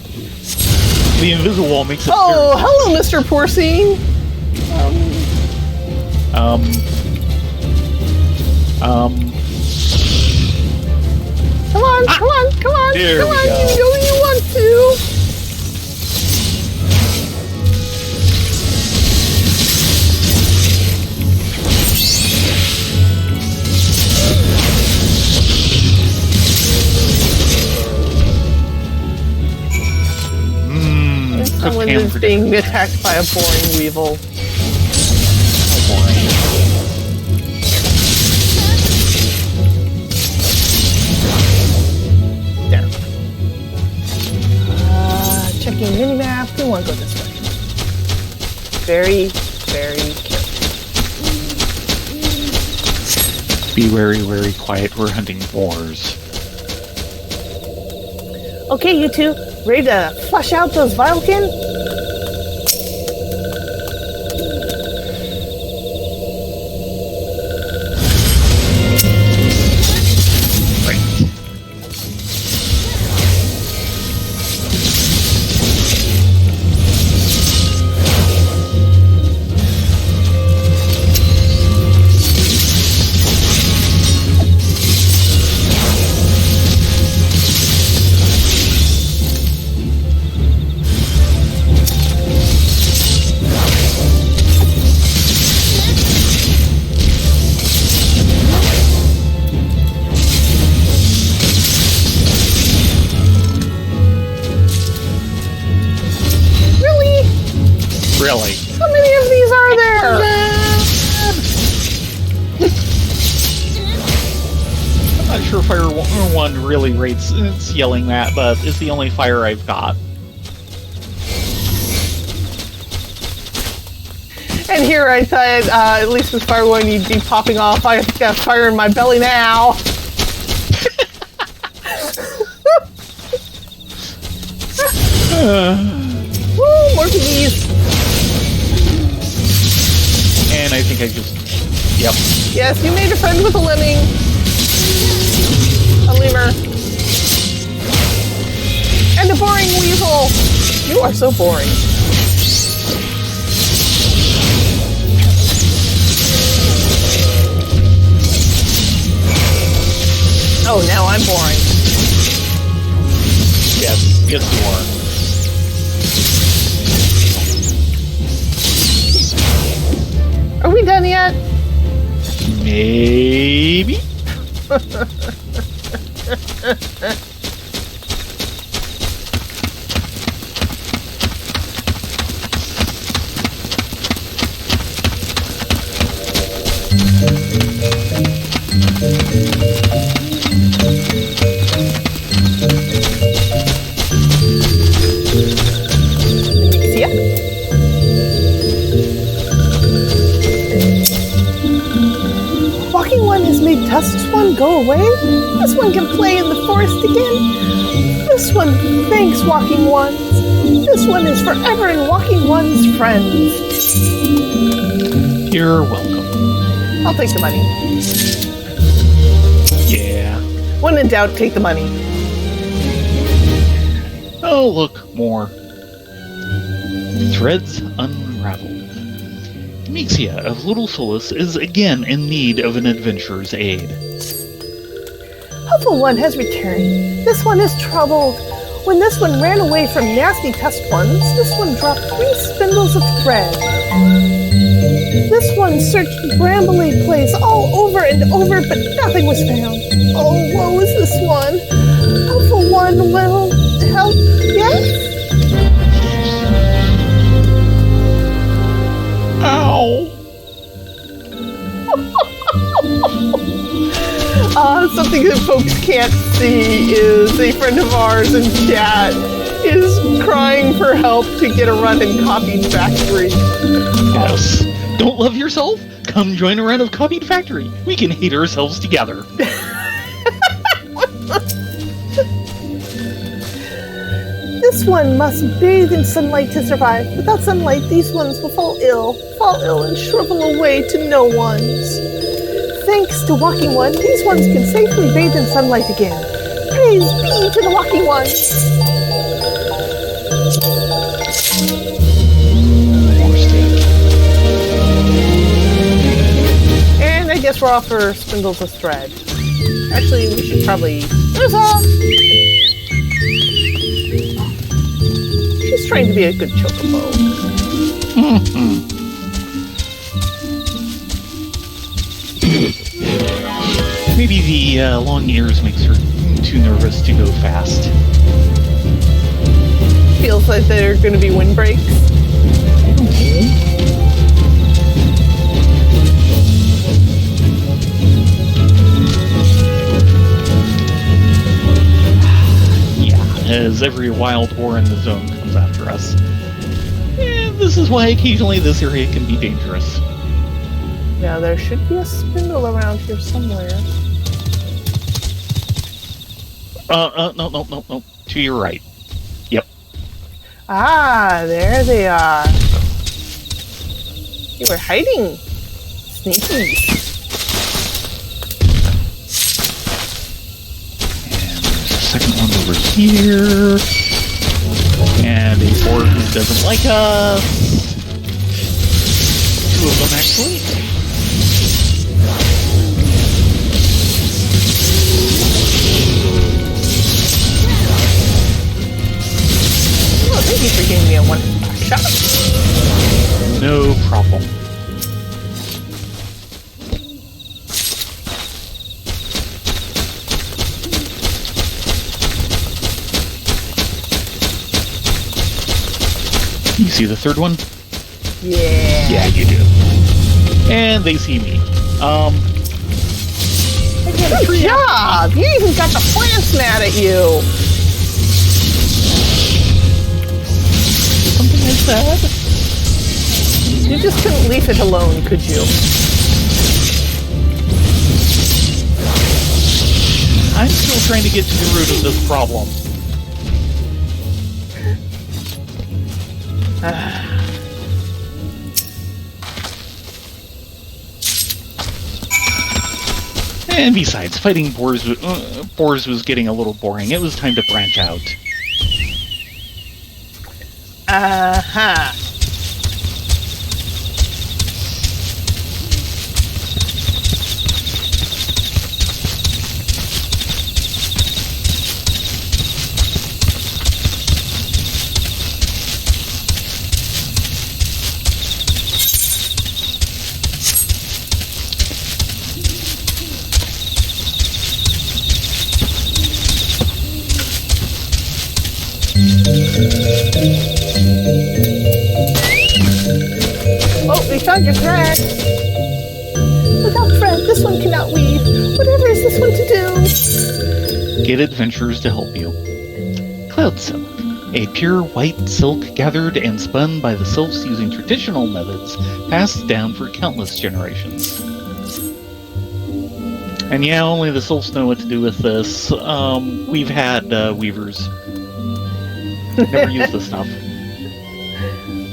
S2: The invisible wall makes it
S1: Oh, hello, Mr. Porcine. Come on, come on.
S2: There
S1: Come
S2: we
S1: on,
S2: go.
S1: you know you want to. Someone is being attacked by a boring weevil. There. Checking minimap. We want to go this way. very, very careful.
S2: Be very, very quiet. We're hunting boars.
S1: Okay, you two, ready to flush out those Vilekin?
S2: Really?
S1: How many of these are there?
S2: I'm not sure Fire 1 really rates it's yelling that, but it's the only fire I've got.
S1: And here I thought, at least with Fire 1, you'd be popping off. I got fire in my belly now. Woo, more piggies.
S2: And I think I just... Yep.
S1: Yes, you made a friend with a lemming. A lemur. And a boring weasel. You are so boring. Oh, now I'm boring.
S2: Yes, yes you are.
S1: Are we done yet?
S2: Maybe?
S1: See ya. Walking One has made Tusk's One go away. This one can play in the forest again. This one thanks Walking Ones. This one is forever in Walking One's friends.
S2: You're welcome.
S1: I'll take the money.
S2: Yeah.
S1: When in doubt, take the money.
S2: Oh, look, more. Threads unraveled. Eorzea of Little Solace is again in need of an adventurer's aid.
S1: Helpful One has returned. This one is troubled. When this one ran away from nasty tusked ones, this one dropped 3 spindles of thread. This one searched the brambly place all over and over, but nothing was found. Oh, woe is this one. Helpful One will help, yes?
S2: Ow!
S1: Something that folks can't see is a friend of ours in chat is crying for help to get a run in Copied Factory.
S2: Yes. Don't love yourself? Come join a run of Copied Factory. We can hate ourselves together.
S1: This one must bathe in sunlight to survive. Without sunlight, these ones will fall ill and shrivel away to no ones. Thanks to Walking One, these ones can safely bathe in sunlight again. Praise be to the Walking Ones!
S2: More steak.
S1: And I guess we're off for spindles of thread. Actually, we should probably... There's off! She's trying to be a good chocobo.
S2: Maybe the long ears makes her too nervous to go fast.
S1: Feels like there are going to be windbreaks.
S2: Yeah, as every wild boar in the zone comes after us. This This is why occasionally this area can be dangerous.
S1: Now, there should be a spindle around here somewhere.
S2: No. To your right. Yep.
S1: Ah, there they are. You were hiding. Sneaky.
S2: And there's a second one over here. And a board who doesn't like us. Two of them, actually.
S1: Oh, thank you for giving me a one-back shot.
S2: No problem. You see the third one?
S1: Yeah.
S2: Yeah, you do. And they see me.
S1: Good job! You even got the plants mad at you.
S2: Something I said?
S1: You just couldn't leave it alone, could you?
S2: I'm still trying to get to the root of this problem. And besides, fighting boars was getting a little boring. It was time to branch out.
S1: Uh-huh. Oh, we found your thread. Look out, friend. This one cannot weave. Whatever is this one to do?
S2: Get adventurers to help you. Cloud silk. A pure white silk gathered and spun by the sylphs using traditional methods passed down for countless generations. And yeah, only the sylphs know what to do with this. We've had weavers. Never used this stuff.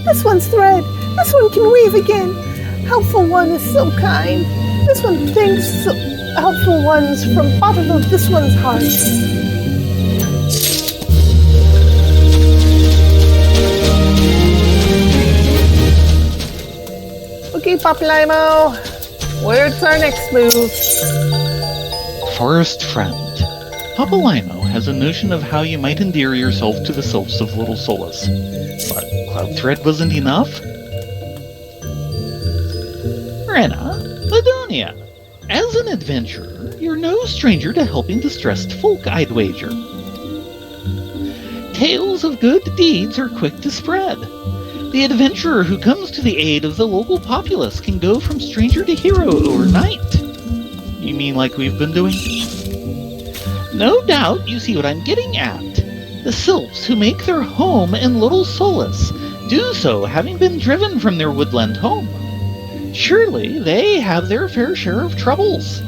S1: This one's thread. This one can weave again. Helpful one is so kind. This one thanks helpful ones from bottom of this one's heart. Okay, Papalymo. Where's our next move?
S2: Forest friend. Papalymo has a notion of how you might endear yourself to the sylphs of Little Solace. But cloud thread wasn't enough? Rena, Ladonia, as an adventurer, you're no stranger to helping distressed folk, I'd wager. Tales of good deeds are quick to spread. The adventurer who comes to the aid of the local populace can go from stranger to hero overnight. You mean like we've been doing? No doubt you see what I'm getting at. The sylphs who make their home in Little Solace do so having been driven from their woodland home. Surely they have their fair share of troubles.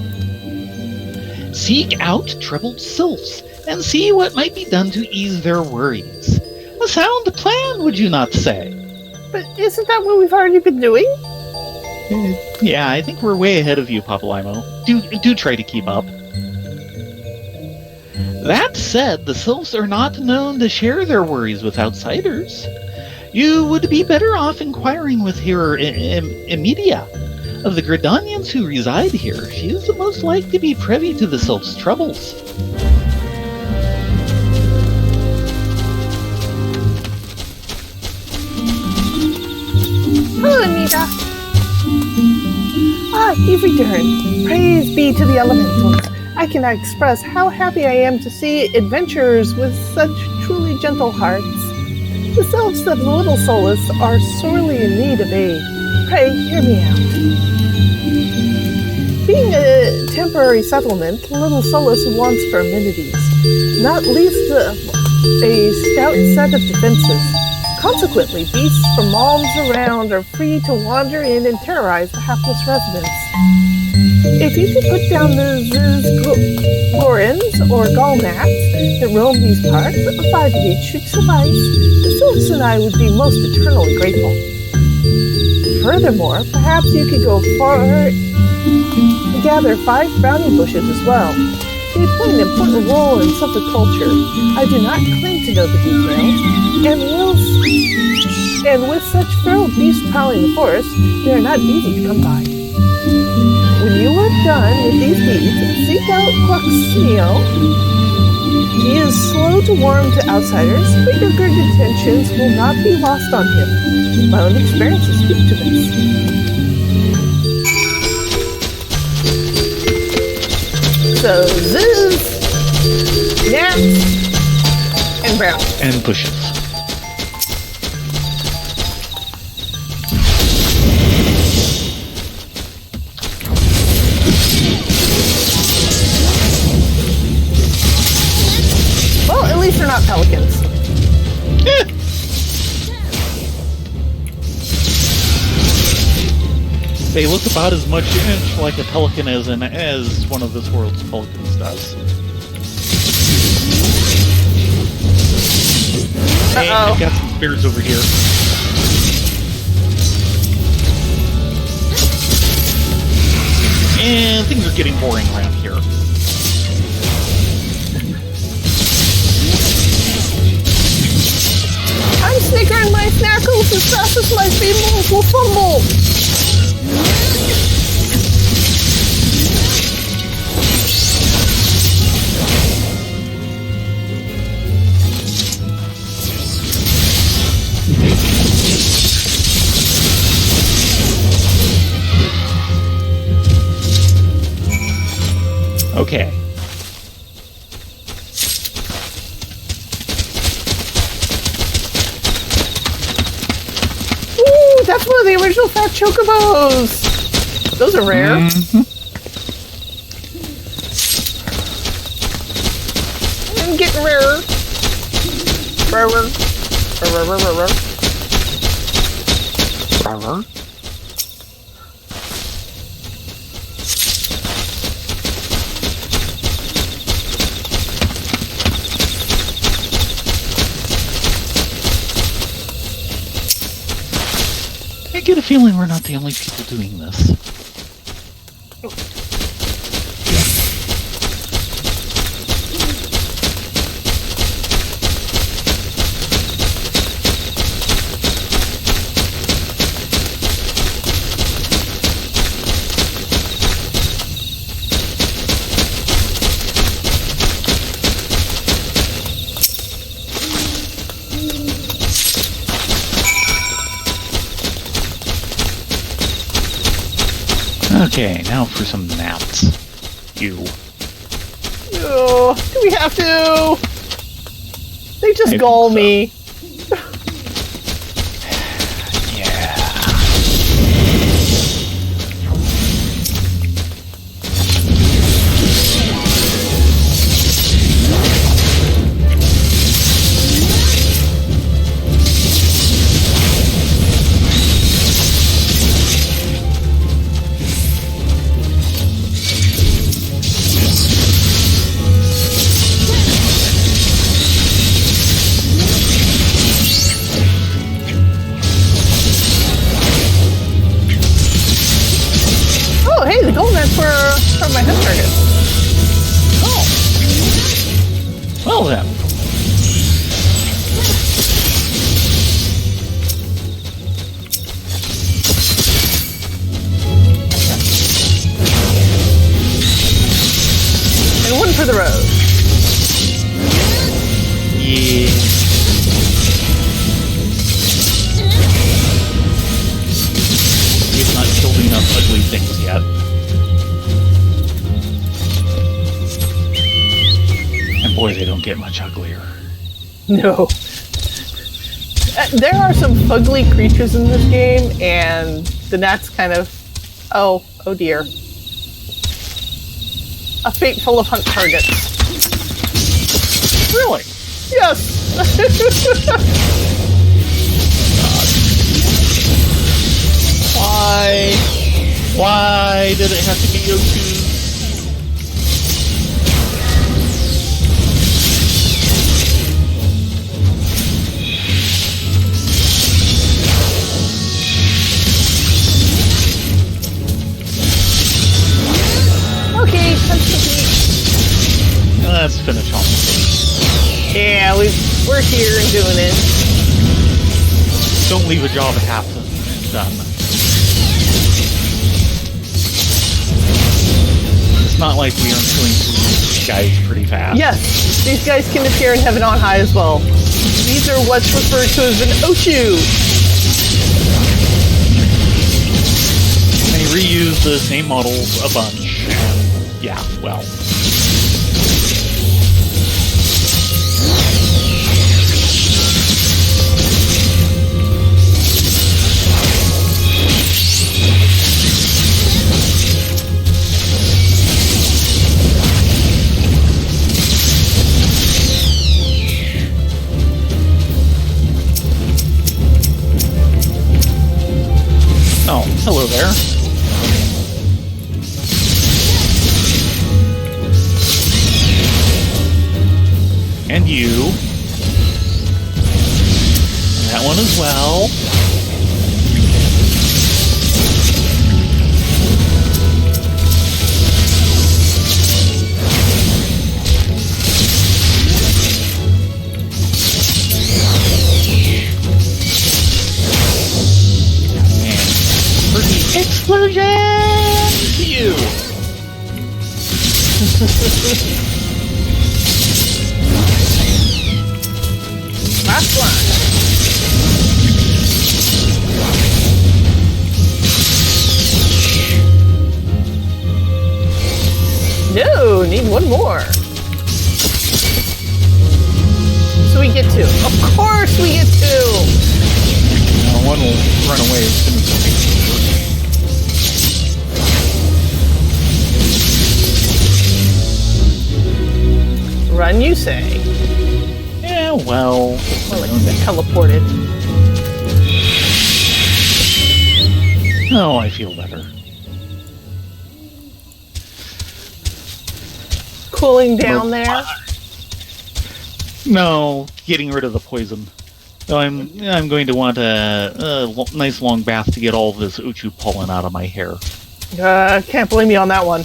S2: Seek out troubled sylphs and see what might be done to ease their worries. A sound plan, would you not say?
S1: But isn't that what we've already been doing?
S2: Yeah, I think we're way ahead of you, Papalymo. Do try to keep up. That said, the sylphs are not known to share their worries with outsiders. You would be better off inquiring with Hare Imedia. Of the Gridanians who reside here, she is the most likely to be privy to the sylphs' troubles.
S1: Hello, Anita. Ah, you've returned. Praise be to the elementals. I cannot express how happy I am to see adventurers with such truly gentle hearts. The sylphs of Little Solace are sorely in need of aid. Pray, hear me out. Being a temporary settlement, Little Solace wants for amenities, not least a stout set of defenses. Consequently, beasts from malms around are free to wander in and terrorize the hapless residents. If you could put down the gorins or gallnats that roam these parts, 5 of each should suffice. The sylphs and I would be most eternally grateful. Furthermore, perhaps you could go far and gather 5 brownie bushes as well. They play an important role in Sylphic culture. I do not claim to know the details, and with such feral beasts prowling the forest, they are not easy to come by. When you are done with these deeds, seek out Quaxio. He is slow to warm to outsiders, but your good intentions will not be lost on him. My own experiences speak to this. So, zoos, gnats, and brownies.
S2: And bushes.
S1: Well, at least they're not pelicans.
S2: They look about as much like a pelican as one of this world's pelicans does. Hey, I've got some spears over here. And things are getting boring around here.
S1: I'm snickering my snackles as fast as my feet will fumble.
S2: Okay.
S1: Ooh, that's one of the original fat chocobos. Those are rare.
S2: Mm-hmm.
S1: I'm getting rarer. Rarer. Rarer.
S2: Rarer. I get a feeling we're not the only people doing this. Okay, now for some gnats.
S1: Oh, do we have to? They just gall me.
S2: Yeah.
S1: Oh, hey, the gold nets for my head target.
S2: Oh. Well then.
S1: And one for the road.
S2: Yeah. We've not killed enough ugly things yet. And boy, they don't get much uglier.
S1: No. There are some fugly creatures in this game, and the gnats kind of... Oh dear. A fate full of hunt targets.
S2: Really?
S1: Yes!
S2: Why did it have to be O2?
S1: Okay, let's complete.
S2: Let's finish off.
S1: Yeah, we're here and doing it.
S2: Don't leave a job half done. It's not like we aren't going through these guys pretty fast.
S1: Yes, these guys can appear in Heaven on High as well. These are what's referred to as an Oshu.
S2: They reuse the same models a bunch, and yeah, well. Oh, hello there. And you. And that one as well. Explosion to you!
S1: Last one. No, need one more. So we get two. Of course we get two!
S2: One will run away as soon as it takes over.
S1: Run, you say.
S2: Yeah, well...
S1: Well, like get teleported.
S2: Oh, I feel better.
S1: Cooling down there.
S2: No, getting rid of the poison. So I'm going to want a nice long bath to get all of this Uchu pollen out of my hair.
S1: Can't blame you on that one.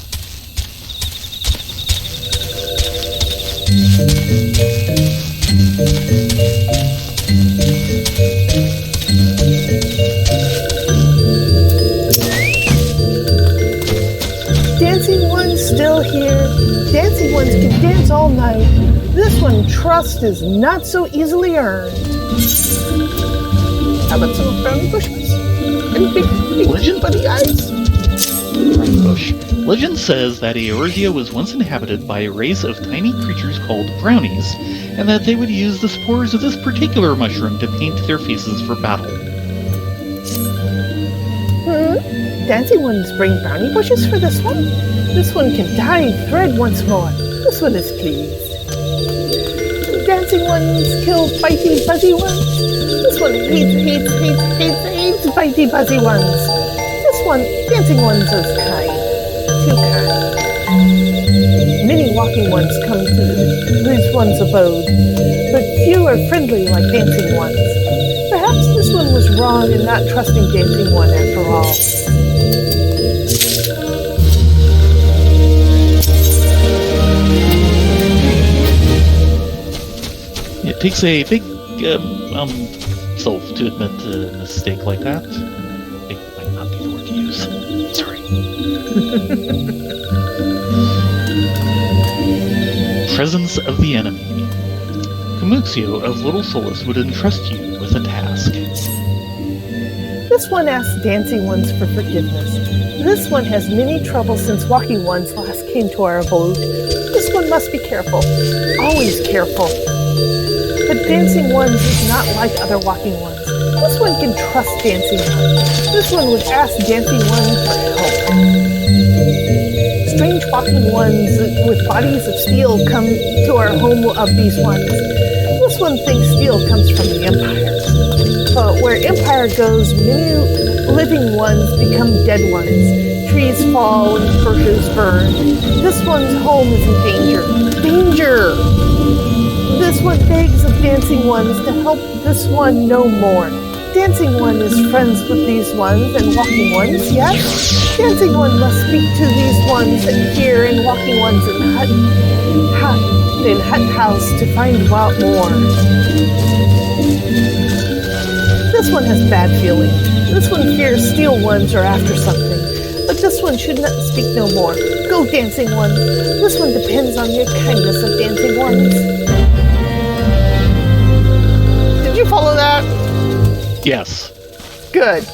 S1: Dancing one's still here. Dancing ones can dance all night. This one, trust is not so easily earned. How about some brownie bushes? And big
S2: Legend?
S1: buddy eyes?
S2: Brownie bush. Legend says that Eorzea was once inhabited by a race of tiny creatures called brownies, and that they would use the spores of this particular mushroom to paint their faces for battle.
S1: Dancing ones bring brownie bushes for this one? This one can dye and thread once more. This one is pleased. Dancing ones kill bitey buzzy ones. This one hates bitey buzzy ones. This one, dancing ones is kind. Too kind. Many walking ones come to this one's abode, but few are friendly like dancing ones. Perhaps this one was wrong in not trusting dancing one after all.
S2: It takes a big self to admit a mistake like that. It might not be the word to use. Sorry. Presence of the enemy. Kamuxio of Little Solace would entrust you with a task.
S1: This one asks dancing ones for forgiveness. This one has many troubles since walking ones last came to our abode. This one must be careful. Always careful. But dancing ones is not like other walking ones. This one can trust dancing ones. This one would ask dancing ones for help. Strange walking ones with bodies of steel come to our home of these ones. This one thinks steel comes from the empires. But Where empire goes, many living ones become dead ones. Trees fall and bushes burn. This one's home is in danger. Danger! This one begs of dancing ones to help this one no more. Dancing one is friends with these ones and walking ones, yes? Dancing one must speak to these ones and hear, and walking ones in hut house to find out more. This one has bad feeling. This one fears steel ones are after something. But this one should not speak no more. Go, dancing ones. This one depends on your kindness of dancing ones. Did you follow that?
S2: Yes.
S1: Good.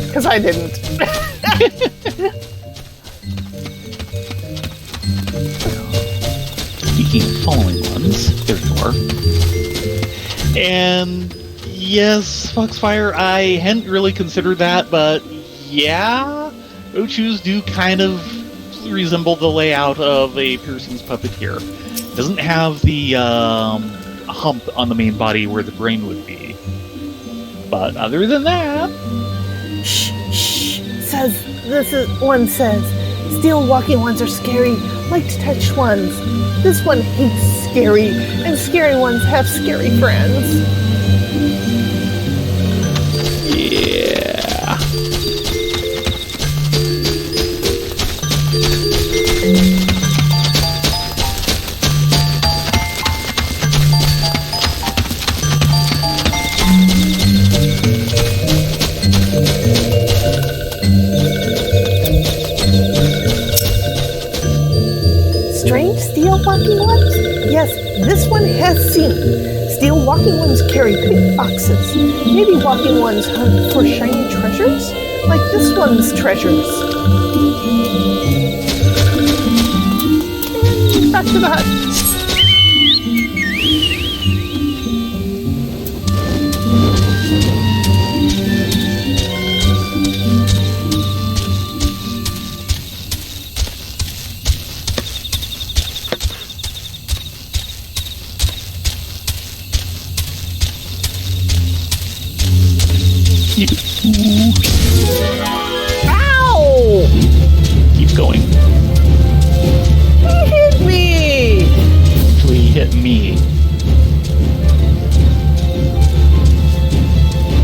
S1: Because I didn't.
S2: Speaking of following ones, there you are. And yes, Foxfire, I hadn't really considered that, but yeah, Ochus do kind of resemble the layout of a Pearson's puppeteer. Doesn't have the hump on the main body where the brain would be. But other than that...
S1: Shh, one says, steel walking ones are scary, like to touch ones. This one hates scary, and scary ones have scary friends.
S2: Yeah.
S1: Strange steel walking ones? Yes, this one has seen. Steel walking ones carry big boxes. Maybe walking ones hunt for shiny treasures? Like this one's treasures. And back to the hut. Ow!
S2: Keep going.
S1: He hit me!
S2: Actually, he hit me.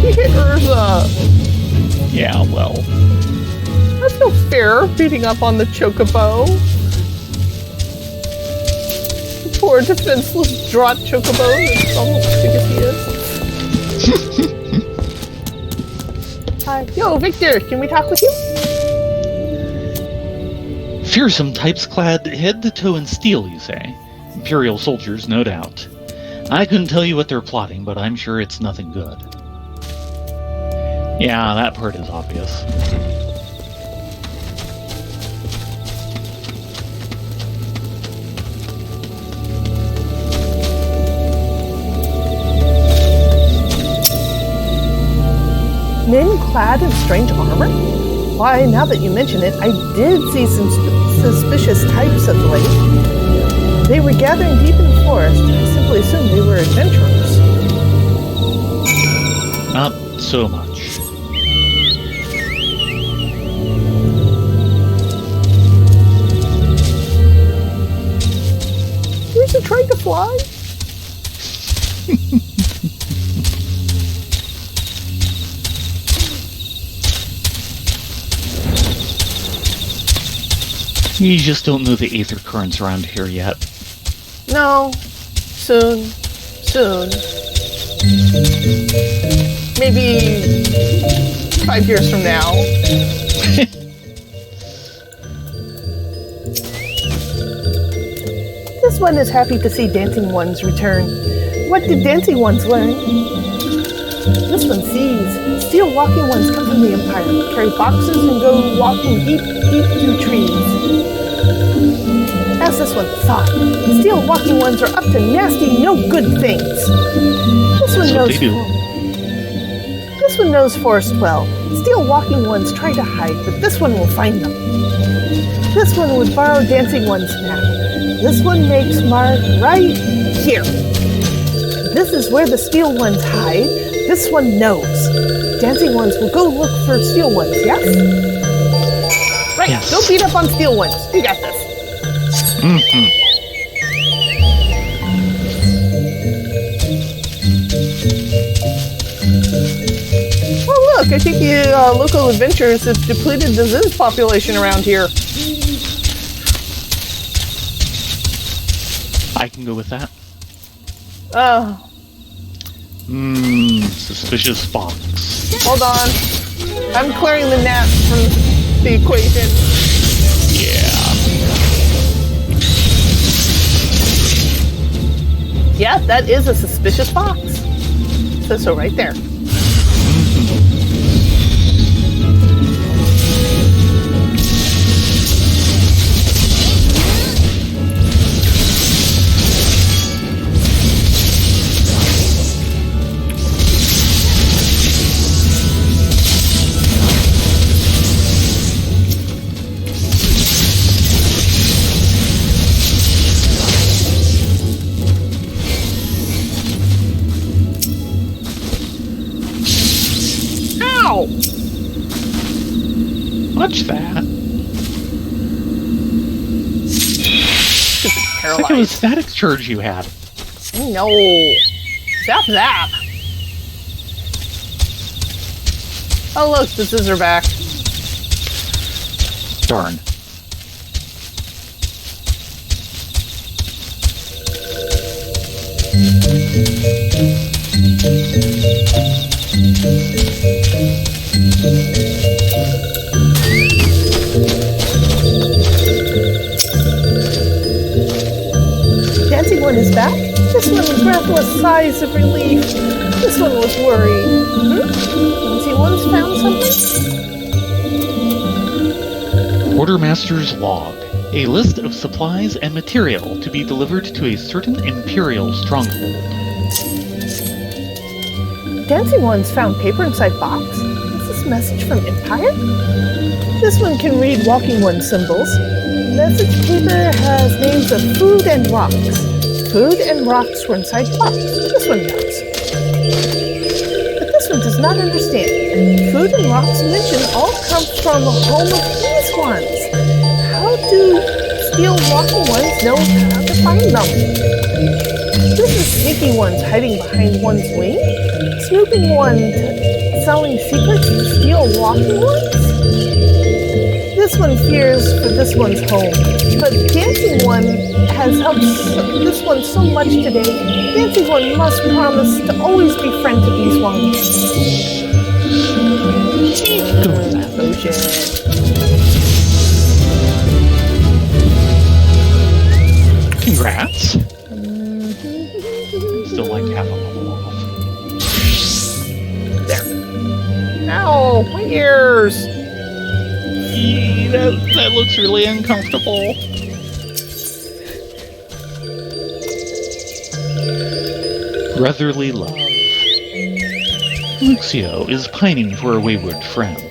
S1: He hit Eorzea.
S2: Yeah, well.
S1: That's no fair, beating up on the chocobo. The poor defenseless draught chocobo. It's almost as big as he is. Hi. Yo, Victor, can we talk with you?
S2: Fearsome types clad head to toe in steel, you say? Imperial soldiers, no doubt. I couldn't tell you what they're plotting, but I'm sure it's nothing good. Yeah, that part is obvious.
S1: Men clad in strange armor? Why, now that you mention it, I did see some suspicious types of late. They were gathering deep in the forest. I simply assumed they were adventurers.
S2: Not so much.
S1: Is he trying to fly?
S2: You just don't know the aether currents around here yet.
S1: No. Soon. Soon. Maybe 5 years from now. This one is happy to see Dancing Ones return. What did Dancing Ones learn? This one sees. Steel walking ones come from the Empire, carry boxes and go walking deep, deep through trees. As this one thought, steel walking ones are up to nasty, no good things. This one knows. This one knows forest well. Steel walking ones try to hide, but this one will find them. This one would borrow Dancing One's map. This one makes mark right here. This is where the steel ones hide. This one knows. Dancing ones will go look for steel ones, yes? Right,
S2: Yes.
S1: Don't beat up on steel ones. You got this.
S2: Mm-hmm.
S1: Oh, look, I think the local adventurers have depleted the Ziz population around here.
S2: I can go with that.
S1: Oh,
S2: Suspicious fox.
S1: hold on. I'm clearing the gnats from the equation.
S2: Yeah.
S1: Yeah, that is a suspicious fox. Says so right there. Ow!
S2: Watch that.
S1: Stupid
S2: It's like it was
S1: paralyzed.
S2: static charge you had.
S1: No. Zap zap. Oh look, the Ziz are back.
S2: Darn.
S1: Dancing one is back. This one breathless sighs of relief. This one was worried. Dancing one's found something?
S2: Quartermaster's log. A list of supplies and material to be delivered to a certain Imperial stronghold.
S1: Dancing one's found paper inside box. Is this message from Empire? This one can read walking one symbols. Message paper has names of food and rocks. Food and rocks were inside box. This one knows. But this one does not understand. Food and rocks mentioned all come from the home of these ones. How do steel walking ones know how to find them? This is sneaky ones hiding behind one's wing. Snooping one selling secrets to steel walking ones? This one fears for this one's home, but Dancing One has helped this one so much today. Dancing One must promise to always be friend to these ones.
S2: Go with that.
S1: Potion.
S2: Congrats. Still like half a level off.
S1: There. Ow, my ears.
S2: Eee, that looks really uncomfortable. Brotherly love. Luxio is pining for a wayward friend.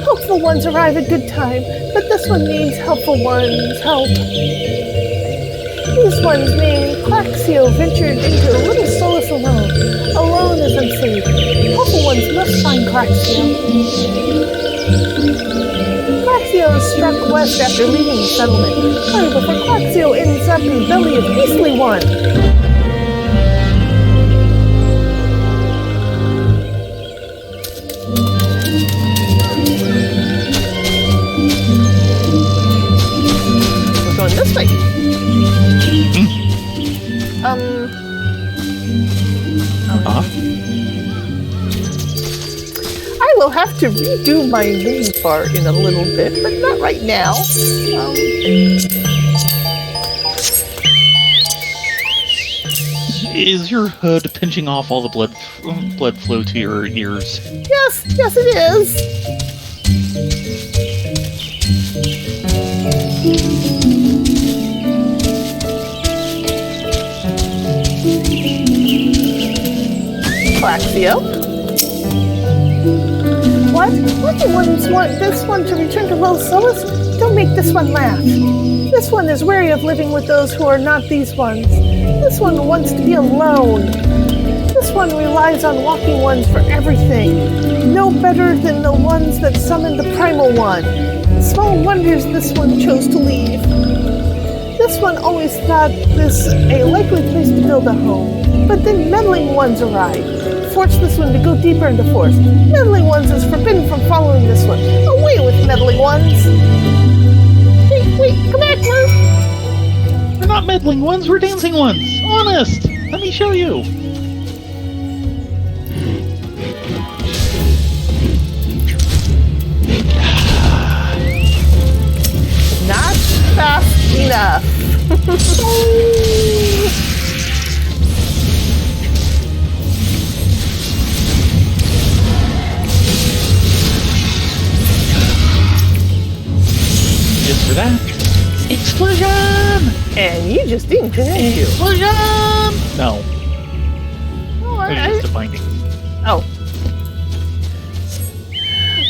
S1: Hopeful ones arrive at good time, but this one needs helpful ones' help. These ones named Claxio ventured into a little solace alone. Alone is unsafe. Helpful ones must find Claxio. Claxio struck west after leaving the settlement. Hurry before Claxio ends up in the belly of Beastly One. We're going this way. I will have to redo my name part in a little bit, but not right now.
S2: Is your hood pinching off all the blood flow to your ears?
S1: Yes, it is. Claxio. What? What do ones want this one to return to Los Solis? Don't Don't make this one laugh. This one is wary of living with those who are not these ones. This one wants to be alone. This one relies on walking ones for everything. No better than the ones that summoned the primal one. Small wonders this one chose to leave. This one always thought this a likely place to build a home, but then meddling ones arrived. Forced this one to go deeper into forest. Meddling ones is forbidden from following this one. Away with meddling ones! Wait, come back, Ruth!
S2: We're not meddling ones, we're dancing ones! Honest! Let me show you!
S1: Not fast enough.
S2: Just for that. Explosion!
S1: And you just didn't, didn't you?
S2: Explosion! No.
S1: Oh,
S2: It was just a binding.
S1: Oh.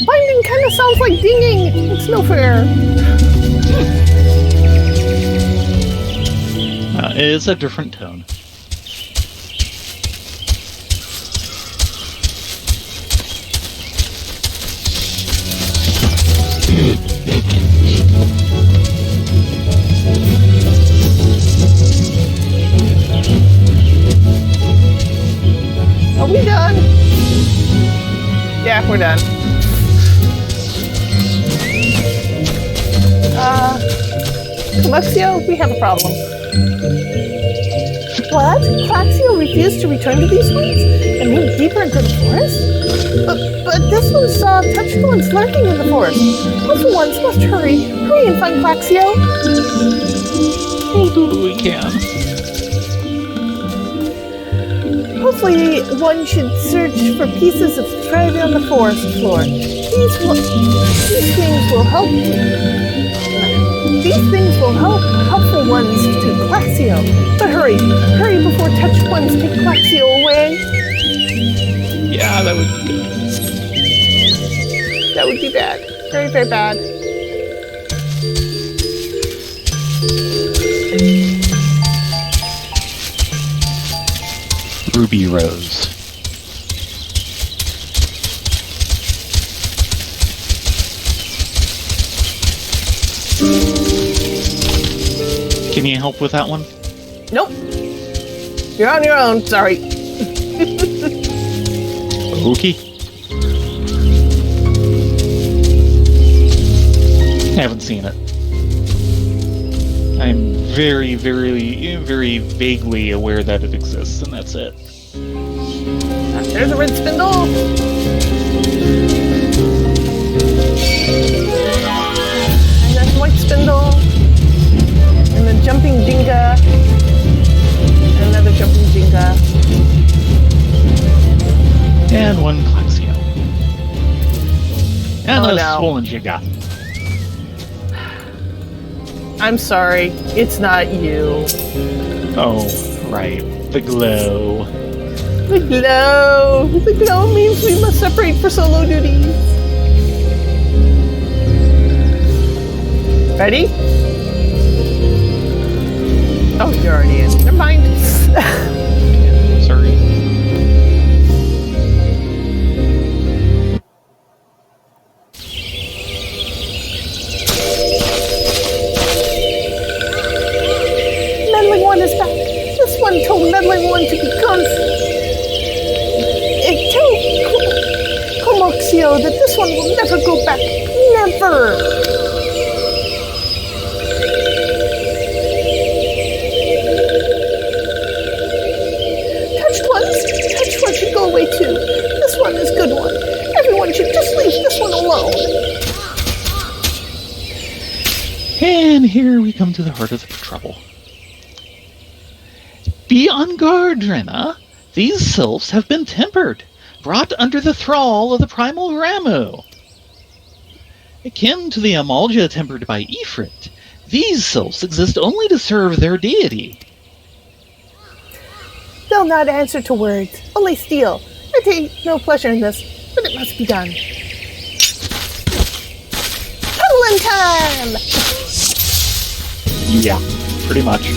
S1: Binding kind of sounds like dinging. It's no fair.
S2: It's a different tone.
S1: Are we done? Yeah, we're done. Calaxio, we have a problem. What? Calaxio refused to return to these ones and went deeper into the forest? But this one saw touched ones lurking in the forest. Puzzle ones must hurry. Hurry and find Calaxio.
S2: We'll do what we can.
S1: Hopefully, one should search for pieces of thread on the forest floor. These things will help. These things will help helpful ones to Calaxio. But hurry before touched ones take Calaxio away.
S2: Yeah, that would be good.
S1: That would be bad. Very, very bad.
S2: Ruby Rose. Can you help with that one?
S1: Nope. You're on your own. Sorry.
S2: Okay. I haven't seen it. I'm very, very, very vaguely aware that it exists, and that's it.
S1: There's a red spindle. And there's a white spindle. And the jumping Jenga. And another jumping Jenga.
S2: And one Calaxio. And
S1: Oh,
S2: a
S1: no.
S2: swollen Giga.
S1: I'm sorry. It's not you.
S2: Oh, right. The glow.
S1: The glow. The glow means we must separate for solo duties. Ready? Oh, you're already in. Never mind.
S2: Sorry.
S1: Meddling one is back. This one told meddling one to be gone. It told Calaxio that this one will never go back. Never. Touched one should go away too. This one is a good one. Everyone should just leave this one alone.
S2: And here we come to the heart of the trouble. Be on guard, Drenna. These sylphs have been tempered, brought under the thrall of the primal Ramu. Akin to the Amalja tempered by Ifrit, these sylphs exist only to serve their deity.
S1: They'll not answer to words, only steal. I take no pleasure in this, but it must be done. Cuddling time!
S2: Yeah, pretty much.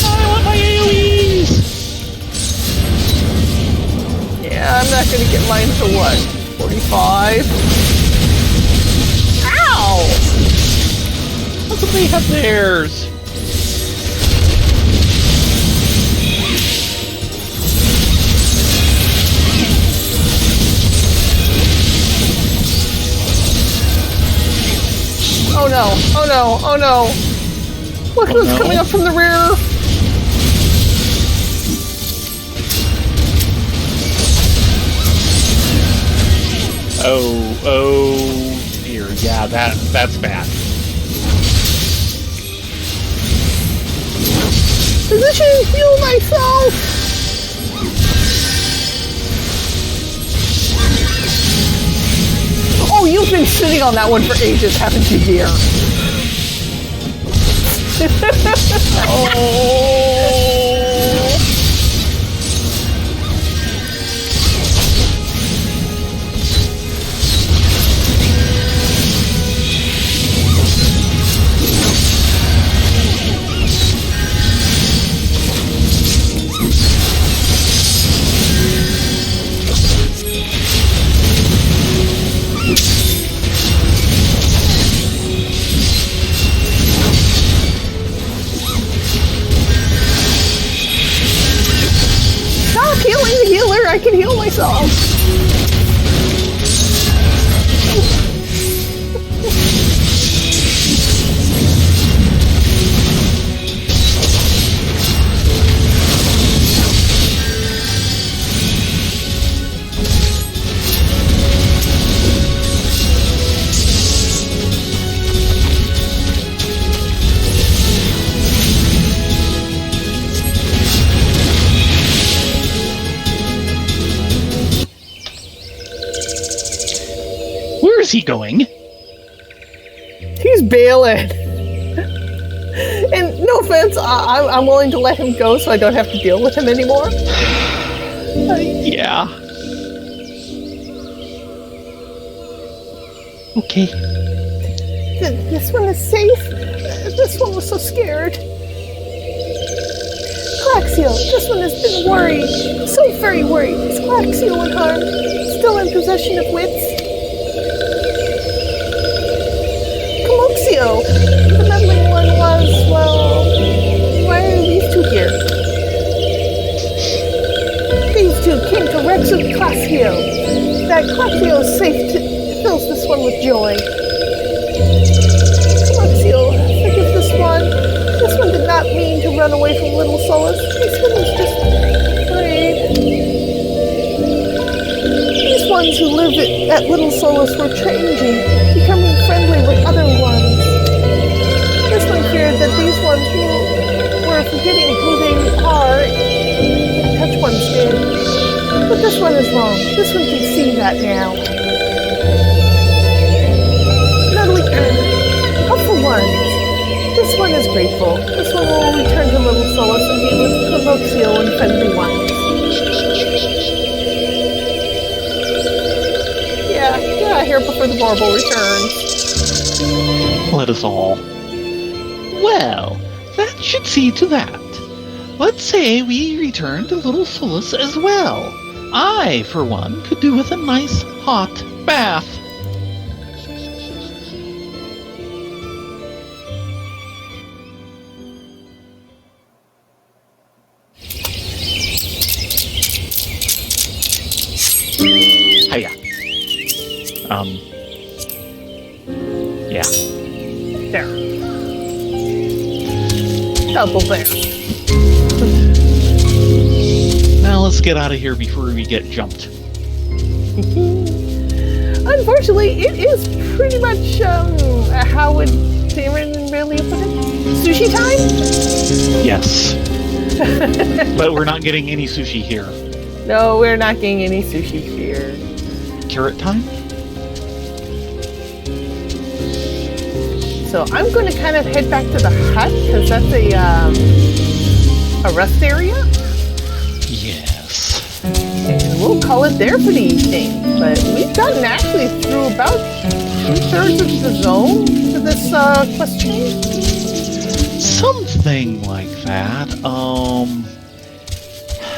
S2: I want my AoEs!
S1: Yeah, I'm not gonna get mine for what? 45? Ow!
S2: How come they have theirs?
S1: Oh no, oh no, oh no! Look who's coming up from the rear!
S2: Oh dear, yeah, that's bad.
S1: Position, heal myself! Oh, you've been sitting on that one for ages, haven't you, dear?
S2: Oh!
S1: Stop healing the healer, I can heal myself!
S2: Where is he going?
S1: He's bailing. And no offense, I'm willing to let him go so I don't have to deal with him anymore.
S2: Yeah. Okay.
S1: This one is safe. This one was so scared. Claxio, this one has been worried. So very worried. Is Claxio unharmed? Still in possession of wits? Comoxio, the meddling one was, well, why are these two here? These two came to Rexo Claxio. That Claxio is safe fills this one with joy. Comoxio, forgive this one. This one did not mean to run away from Little Solus. This one was just afraid. These ones who live at Little Solus were changing, becoming friendly with other ones. This one feared that these ones who were forgetting who they are, touch ones did. But this one is wrong. This one can see that now. Natalie and helpful ones. This one is grateful. This one will return to Little Solus and be with Comoxio and friendly ones. Yeah, get out of here before the marble returns.
S2: Let us all. Well, that should see to that. Let's say we return to Little Solus as well. I, for one, could do with a nice hot bath. Hiya. Yeah.
S1: There. Double there.
S2: Now let's get out of here before we get jumped.
S1: Unfortunately, it is pretty much, how would Darren really put it? Sushi time?
S2: Yes. But we're not getting any sushi here.
S1: No, we're not getting any sushi here.
S2: Carrot time?
S1: So I'm going to kind of head back to the hut, because that's a rest area.
S2: Yes.
S1: And we'll call it there for the evening. But we've gotten actually through about 2/3 of the zone for this quest chain.
S2: Something like that.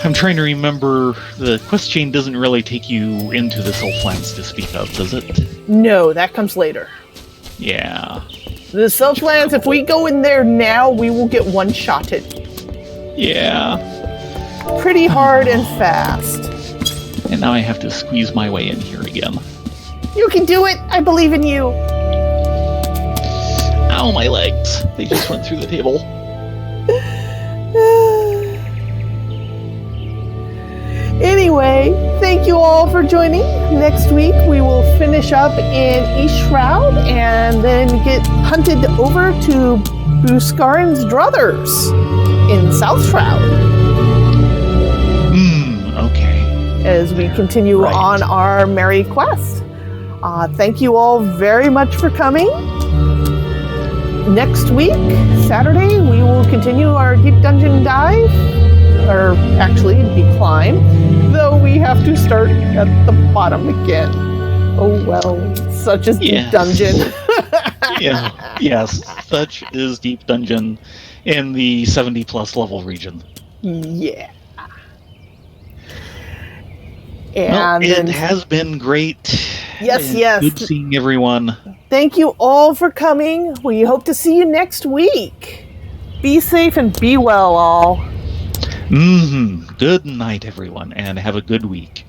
S2: I'm trying to remember. The quest chain doesn't really take you into the Southlands to speak of, does it?
S1: No, that comes later.
S2: Yeah.
S1: The Southlands, if we go in there now, we will get one-shotted.
S2: Yeah.
S1: Pretty hard and fast.
S2: And now I have to squeeze my way in here again.
S1: You can do it! I believe in you!
S2: Ow, my legs. They just went through the table.
S1: Anyway, thank you all for joining. Next week we will finish up in East Shroud and then get hunted over to Buscarin's druthers in South Shroud.
S2: Okay.
S1: As we continue on our merry quest. Thank you all very much for coming. Next week, Saturday, we will continue our deep dungeon dive. Or actually, decline. Though we have to start at the bottom again. Oh well, such is deep dungeon.
S2: Yeah, yes, such is deep dungeon in the 70+ level region.
S1: Yeah.
S2: And well, it has been great.
S1: Yes.
S2: Good seeing everyone.
S1: Thank you all for coming. We hope to see you next week. Be safe and be well, all.
S2: Good night, everyone, and have a good week.